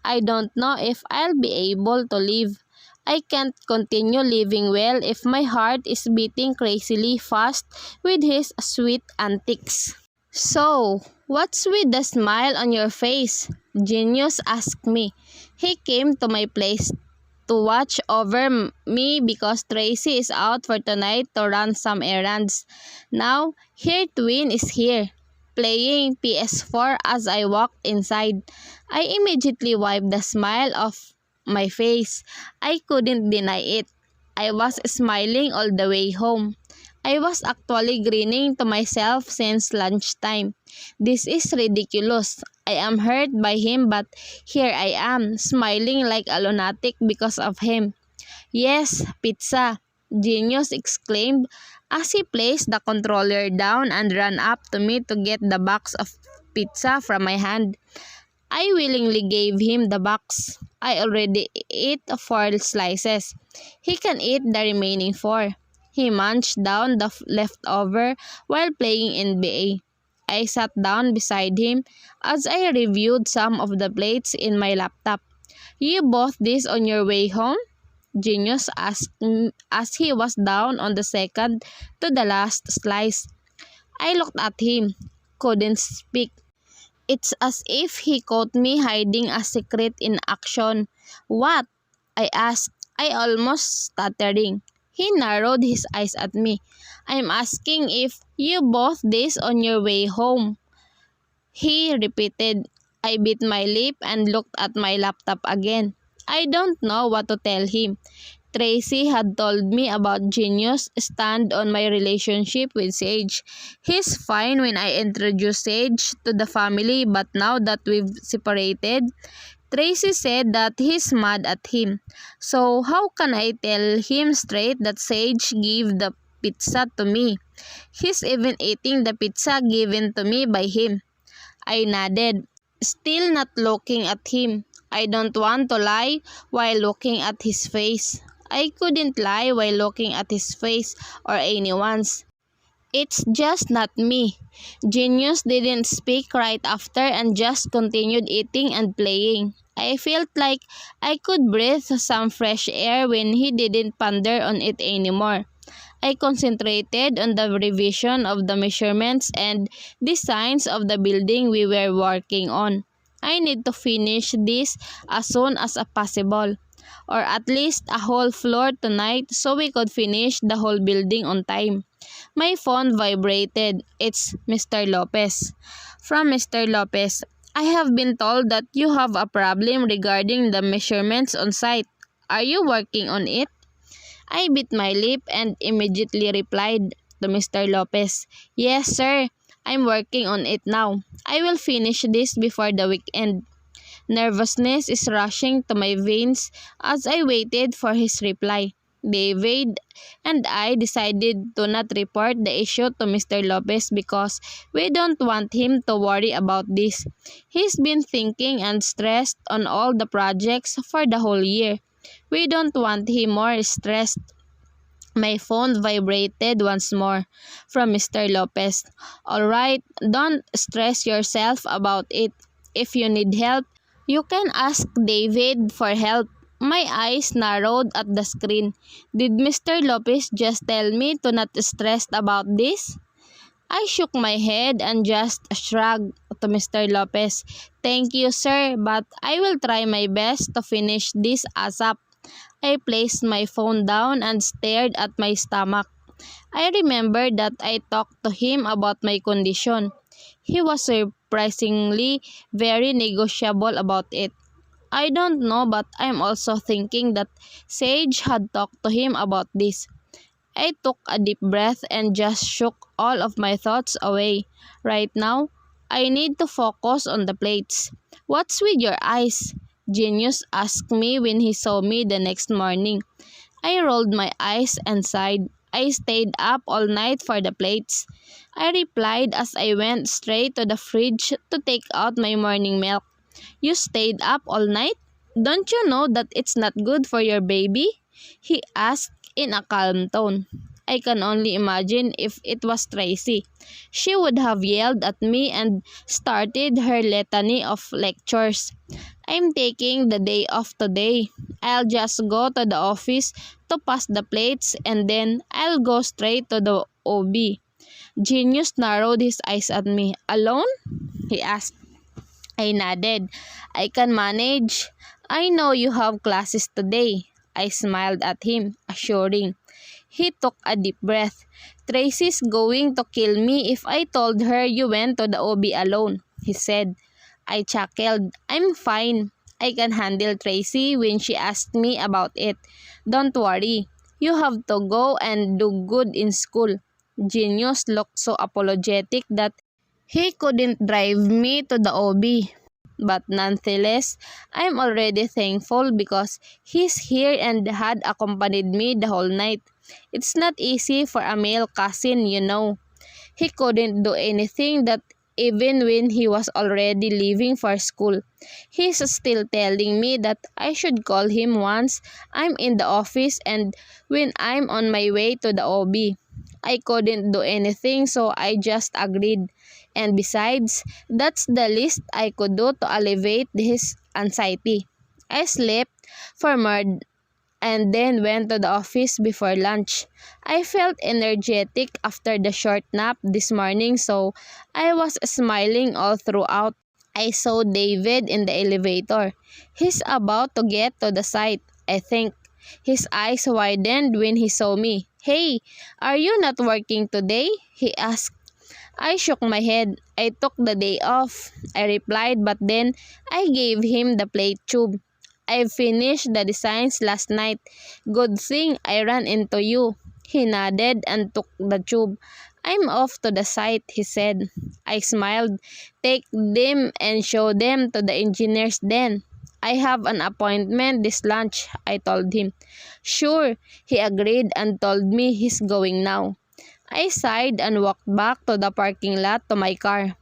I don't know if I'll be able to live. I can't continue living well if my heart is beating crazily fast with his sweet antics. So, "What's with the smile on your face?" Genius asked me. He came to my place to watch over me because Tracy is out for tonight to run some errands. Now, here Twin is here, playing PS4 as I walked inside. I immediately wiped the smile off my face. I couldn't deny it. I was smiling all the way home. I was actually grinning to myself since lunchtime. This is ridiculous. I am hurt by him, but here I am, smiling like a lunatic because of him. "Yes, pizza," Genius exclaimed as he placed the controller down and ran up to me to get the box of pizza from my hand. I willingly gave him the box. I already ate 4 slices. He can eat the remaining 4. He munched down the leftover while playing NBA. I sat down beside him as I reviewed some of the plates in my laptop. "You bought this on your way home?" Genius asked as he was down on the second to the last slice. I looked at him, couldn't speak. It's as if he caught me hiding a secret in action. "What?" I asked, I almost stuttering. He narrowed his eyes at me. "I'm asking if you bought this on your way home," he repeated. I bit my lip and looked at my laptop again. I don't know what to tell him. Tracy had told me about Genius' stand on my relationship with Sage. He's fine when I introduce Sage to the family, but now that we've separated, Tracy said that he's mad at him. So how can I tell him straight that Sage gave the pizza to me? He's even eating the pizza given to me by him. I nodded, still not looking at him. I don't want to lie while looking at his face. I couldn't lie while looking at his face or anyone's. It's just not me. Genius didn't speak right after and just continued eating and playing. I felt like I could breathe some fresh air when he didn't ponder on it anymore. I concentrated on the revision of the measurements and designs of the building we were working on. I need to finish this as soon as possible, or at least a whole floor tonight so we could finish the whole building on time. My phone vibrated. It's Mr. Lopez. From Mr. Lopez, "I have been told that you have a problem regarding the measurements on site. Are you working on it?" I bit my lip and immediately replied to Mr. Lopez, "Yes, sir. I'm working on it now. I will finish this before the weekend." Nervousness is rushing to my veins as I waited for his reply. David and I decided to not report the issue to Mr. Lopez because we don't want him to worry about this. He's been thinking and stressed on all the projects for the whole year. We don't want him more stressed. My phone vibrated once more from Mr. Lopez. "All right, don't stress yourself about it. If you need help, you can ask David for help." My eyes narrowed at the screen. Did Mr. Lopez just tell me to not stress about this? I shook my head and just shrugged to Mr. Lopez. "Thank you, sir, but I will try my best to finish this ASAP." I placed my phone down and stared at my stomach. I remembered that I talked to him about my condition. He was surprisingly very negotiable about it. I don't know, but I'm also thinking that Sage had talked to him about this. I took a deep breath and just shook all of my thoughts away. Right now, I need to focus on the plates. "What's with your eyes?" Genius asked me when he saw me the next morning. I rolled my eyes and sighed. "I stayed up all night for the plates," I replied as I went straight to the fridge to take out my morning milk. "You stayed up all night? Don't you know that it's not good for your baby?" he asked in a calm tone. I can only imagine if it was Tracy. She would have yelled at me and started her litany of lectures. "I'm taking the day off today. I'll just go to the office to pass the plates and then I'll go straight to the OB." Genius narrowed his eyes at me. "Alone?" he asked. I nodded. I can manage. I know you have classes today. I smiled at him, assuring. He took a deep breath. Tracy's going to kill me if I told her you went to the OB alone, he said. I chuckled. I'm fine. I can handle Tracy when she asked me about it. Don't worry. You have to go and do good in school. Genius looked so apologetic that he couldn't drive me to the OB. But nonetheless, I'm already thankful because he's here and had accompanied me the whole night. It's not easy for a male cousin, you know. He couldn't do anything that even when he was already leaving for school. He's still telling me that I should call him once I'm in the office and when I'm on my way to the OB. I couldn't do anything so I just agreed. And besides, that's the least I could do to alleviate his anxiety. I slept for more and then went to the office before lunch. I felt energetic after the short nap this morning, so I was smiling all throughout. I saw David in the elevator. He's about to get to the site, I think. His eyes widened when he saw me. Hey, are you not working today? He asked. I shook my head. I took the day off, I replied, but then I gave him the plate tube. I finished the designs last night. Good thing I ran into you. He nodded and took the tube. I'm off to the site, he said. I smiled. Take them and show them to the engineers then. I have an appointment this lunch, I told him. Sure, he agreed and told me he's going now. I sighed and walked back to the parking lot to my car.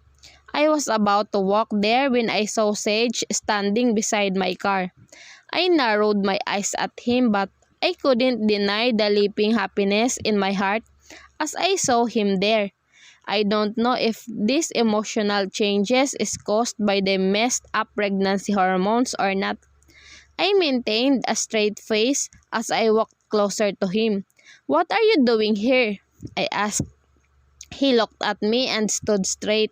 I was about to walk there when I saw Sage standing beside my car. I narrowed my eyes at him but I couldn't deny the leaping happiness in my heart as I saw him there. I don't know if these emotional changes is caused by the messed up pregnancy hormones or not. I maintained a straight face as I walked closer to him. What are you doing here? I asked. He looked at me and stood straight.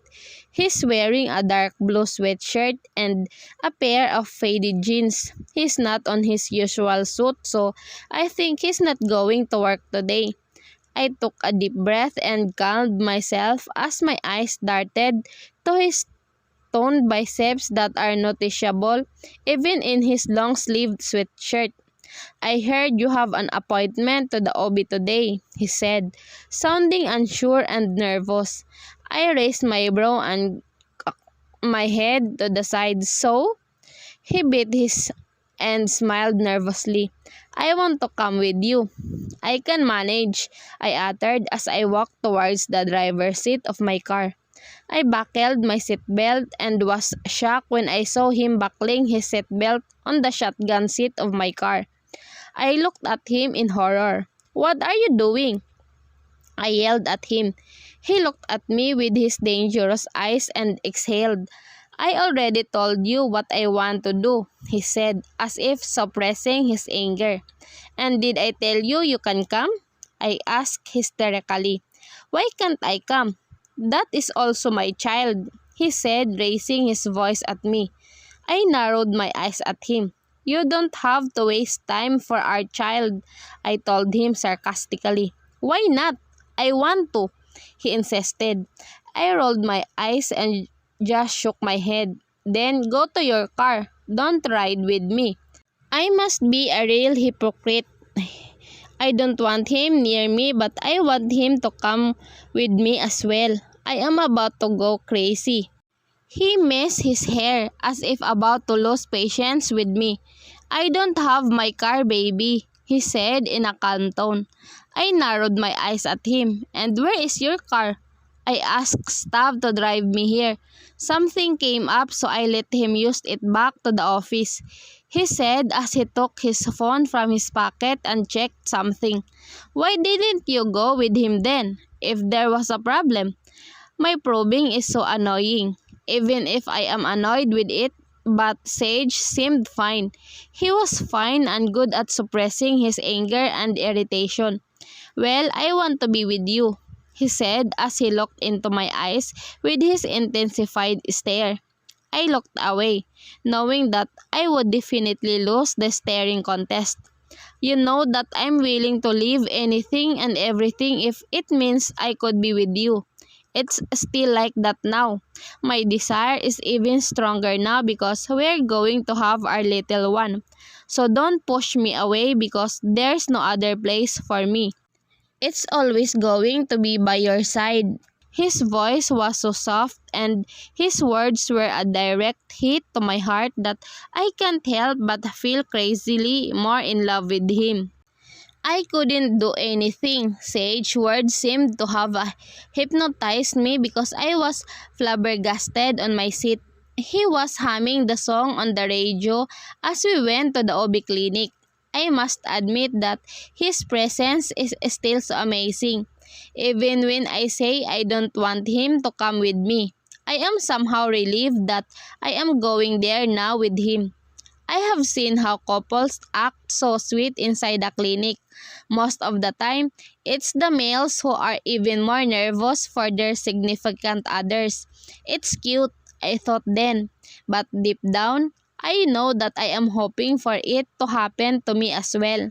He's wearing a dark blue sweatshirt and a pair of faded jeans. He's not on his usual suit, so I think he's not going to work today. I took a deep breath and calmed myself as my eyes darted to his toned biceps that are noticeable even in his long-sleeved sweatshirt. I heard you have an appointment to the OB today, he said, sounding unsure and nervous. I raised my brow and my head to the side. So? He bit his and smiled nervously. I want to come with you. I can manage, I uttered as I walked towards the driver's seat of my car. I buckled my seatbelt and was shocked when I saw him buckling his seatbelt on the shotgun seat of my car. I looked at him in horror. What are you doing? I yelled at him. He looked at me with his dangerous eyes and exhaled. I already told you what I want to do, he said, as if suppressing his anger. And did I tell you you can come? I asked hysterically. Why can't I come? That is also my child, he said, raising his voice at me. I narrowed my eyes at him. You don't have to waste time for our child, I told him sarcastically. Why not? I want to, he insisted. I rolled my eyes and just shook my head. Then go to your car. Don't ride with me. I must be a real hypocrite. I don't want him near me but I want him to come with me as well. I am about to go crazy. He messed his hair as if about to lose patience with me. I don't have my car, baby, he said in a calm tone. I narrowed my eyes at him. And where is your car? I asked staff to drive me here. Something came up so I let him use it back to the office, he said as he took his phone from his pocket and checked something. Why didn't you go with him then, if there was a problem? My probing is so annoying, even if I am annoyed with it, but Sage seemed fine. He was fine and good at suppressing his anger and irritation. Well, I want to be with you. he said as he looked into my eyes with his intensified stare. I looked away, knowing that I would definitely lose the staring contest. You know that I'm willing to leave anything and everything if it means I could be with you. It's still like that now. My desire is even stronger now because we're going to have our little one. So don't push me away because there's no other place for me. It's always going to be by your side. His voice was so soft and his words were a direct hit to my heart that I can't help but feel crazily more in love with him. I couldn't do anything. Sage's words seemed to have hypnotized me because I was flabbergasted on my seat. He was humming the song on the radio as we went to the OB clinic. I must admit that his presence is still so amazing. Even when I say I don't want him to come with me, I am somehow relieved that I am going there now with him. I have seen how couples act so sweet inside the clinic. Most of the time, it's the males who are even more nervous for their significant others. It's cute, I thought then, but deep down, I know that I am hoping for it to happen to me as well.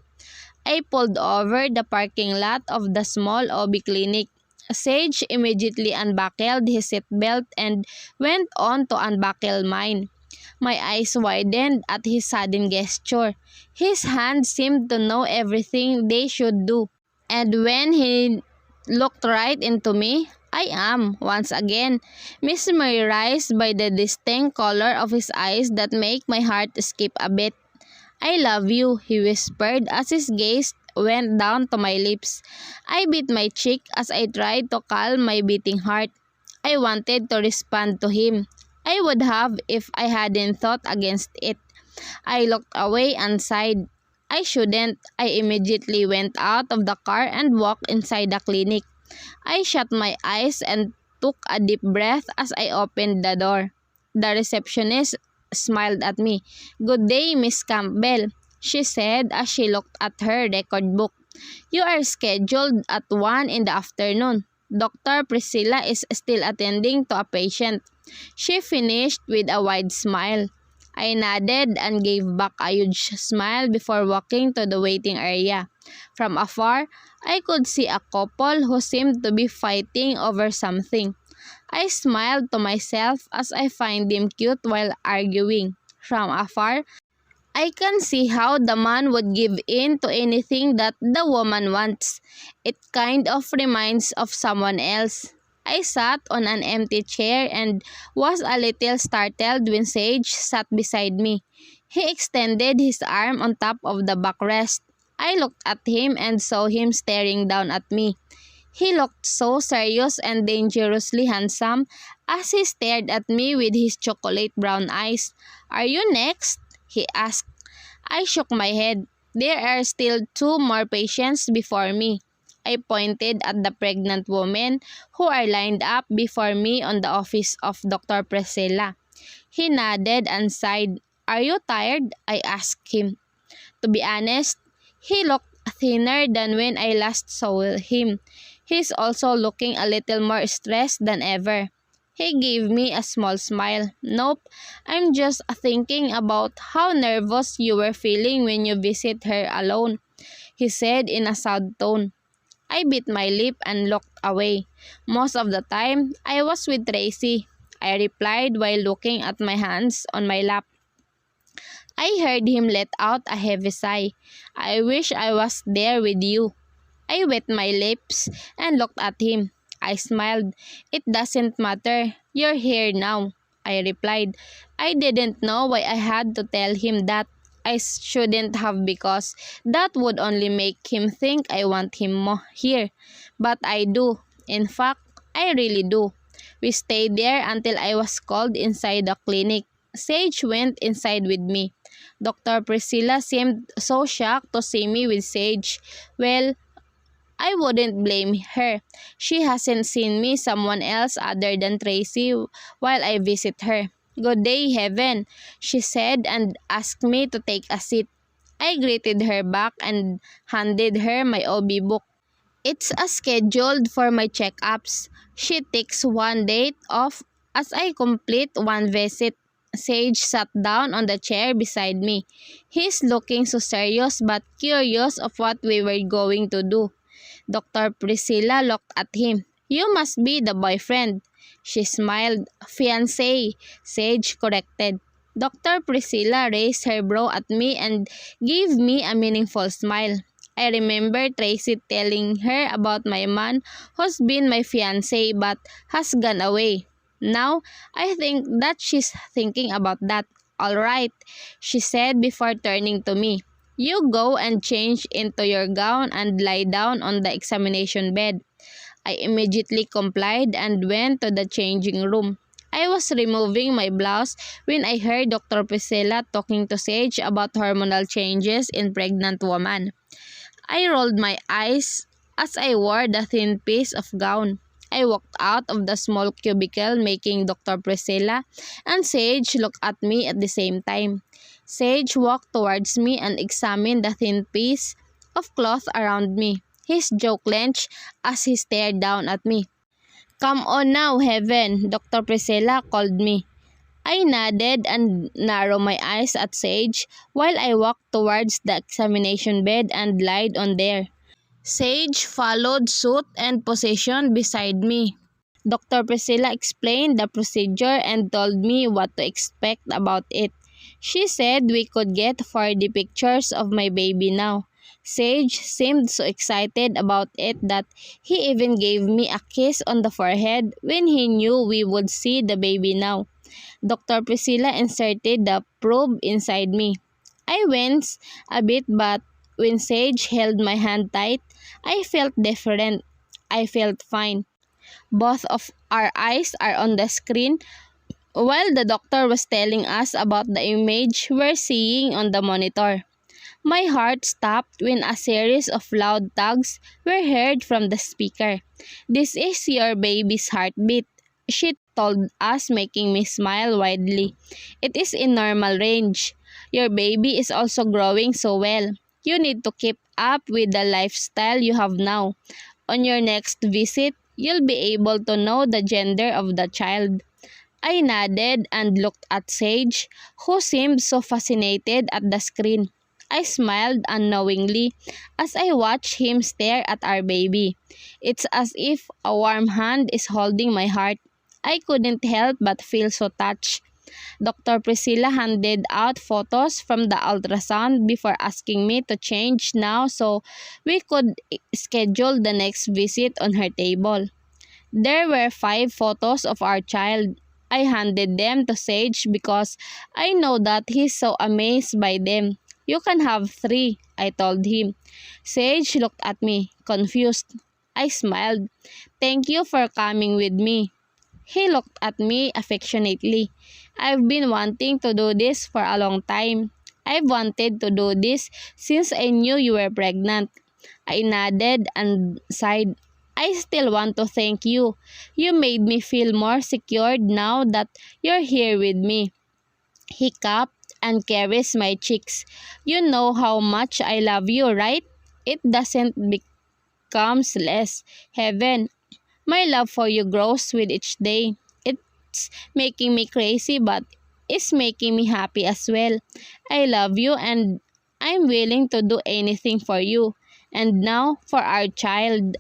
I pulled over the parking lot of the small OB clinic. Sage immediately unbuckled his seatbelt and went on to unbuckle mine. My eyes widened at his sudden gesture. His hands seemed to know everything they should do. And when he looked right into me, I am, once again, mesmerized by the distinct color of his eyes that make my heart skip a bit. I love you, he whispered as his gaze went down to my lips. I bit my cheek as I tried to calm my beating heart. I wanted to respond to him. I would have if I hadn't thought against it. I looked away and sighed. I shouldn't. I immediately went out of the car and walked inside the clinic. I shut my eyes and took a deep breath as I opened the door. The receptionist smiled at me. "Good day, Miss Campbell," she said as she looked at her record book. "You are scheduled at 1 in the afternoon. Dr. Priscilla is still attending to a patient." She finished with a wide smile. I nodded and gave back a huge smile before walking to the waiting area. From afar, I could see a couple who seemed to be fighting over something. I smiled to myself as I find them cute while arguing. From afar, I can see how the man would give in to anything that the woman wants. It kind of reminds of someone else. I sat on an empty chair and was a little startled when Sage sat beside me. He extended his arm on top of the backrest. I looked at him and saw him staring down at me. He looked so serious and dangerously handsome as he stared at me with his chocolate brown eyes. "Are you next?" he asked. I shook my head. There are still 2 more patients before me. I pointed at the pregnant women who are lined up before me on the office of Dr. Priscilla. He nodded and sighed. "Are you tired?" I asked him. To be honest, he looked thinner than when I last saw him. He's also looking a little more stressed than ever. He gave me a small smile. "Nope, I'm just thinking about how nervous you were feeling when you visit her alone," he said in a sad tone. I bit my lip and looked away. "Most of the time, I was with Tracy," I replied while looking at my hands on my lap. I heard him let out a heavy sigh. "I wish I was there with you." I wet my lips and looked at him. I smiled. "It doesn't matter. You're here now," I replied. I didn't know why I had to tell him that. I shouldn't have because that would only make him think I want him here. But I do. In fact, I really do. We stayed there until I was called inside the clinic. Sage went inside with me. Dr. Priscilla seemed so shocked to see me with Sage. Well, I wouldn't blame her. She hasn't seen me someone else other than Tracy while I visit her. "Good day, Heaven," she said and asked me to take a seat. I greeted her back and handed her my OB book. It's scheduled for my checkups. She takes one date off as I complete one visit. Sage sat down on the chair beside me. He's looking so serious but curious of what we were going to do. Dr. Priscilla looked at him. You must be the boyfriend. She smiled. Fiancé, Sage corrected. Dr. Priscilla raised her brow at me and gave me a meaningful smile. I remember Tracy telling her about my man who's been my fiancé but has gone away. Now, I think that she's thinking about that. All right, she said before turning to me. You go and change into your gown and lie down on the examination bed. I immediately complied and went to the changing room. I was removing my blouse when I heard Dr. Priscilla talking to Sage about hormonal changes in pregnant women. I rolled my eyes as I wore the thin piece of gown. I walked out of the small cubicle making Dr. Priscilla and Sage look at me at the same time. Sage walked towards me and examined the thin piece of cloth around me. His jaw clenched as he stared down at me. Come on now, Heaven, Dr. Priscilla called me. I nodded and narrowed my eyes at Sage while I walked towards the examination bed and lied on there. Sage followed suit and positioned beside me. Dr. Priscilla explained the procedure and told me what to expect about it. She said we could get 4D pictures of my baby now. Sage seemed so excited about it that he even gave me a kiss on the forehead when he knew we would see the baby now. Dr. Priscilla inserted the probe inside me. I winced a bit but when Sage held my hand tight, I felt different. I felt fine. Both of our eyes are on the screen while the doctor was telling us about the image we're seeing on the monitor. My heart stopped when a series of loud tugs were heard from the speaker. This is your baby's heartbeat, she told us, making me smile widely. It is in normal range. Your baby is also growing so well. You need to keep up with the lifestyle you have now. On your next visit, you'll be able to know the gender of the child. I nodded and looked at Sage, who seemed so fascinated at the screen. I smiled unknowingly as I watched him stare at our baby. It's as if a warm hand is holding my heart. I couldn't help but feel so touched. Dr. Priscilla handed out photos from the ultrasound before asking me to change now so we could schedule the next visit on her table. There were 5 photos of our child. I handed them to Sage because I know that he's so amazed by them. You can have 3, I told him. Sage looked at me, confused. I smiled. Thank you for coming with me. He looked at me affectionately. I've been wanting to do this for a long time. I've wanted to do this since I knew you were pregnant. I nodded and sighed. I still want to thank you. You made me feel more secured now that you're here with me. He cupped and caressed my cheeks. You know how much I love you, right? It doesn't become less. Heaven, my love for you grows with each day. It's making me crazy but it's making me happy as well. I love you and I'm willing to do anything for you. And now for our child.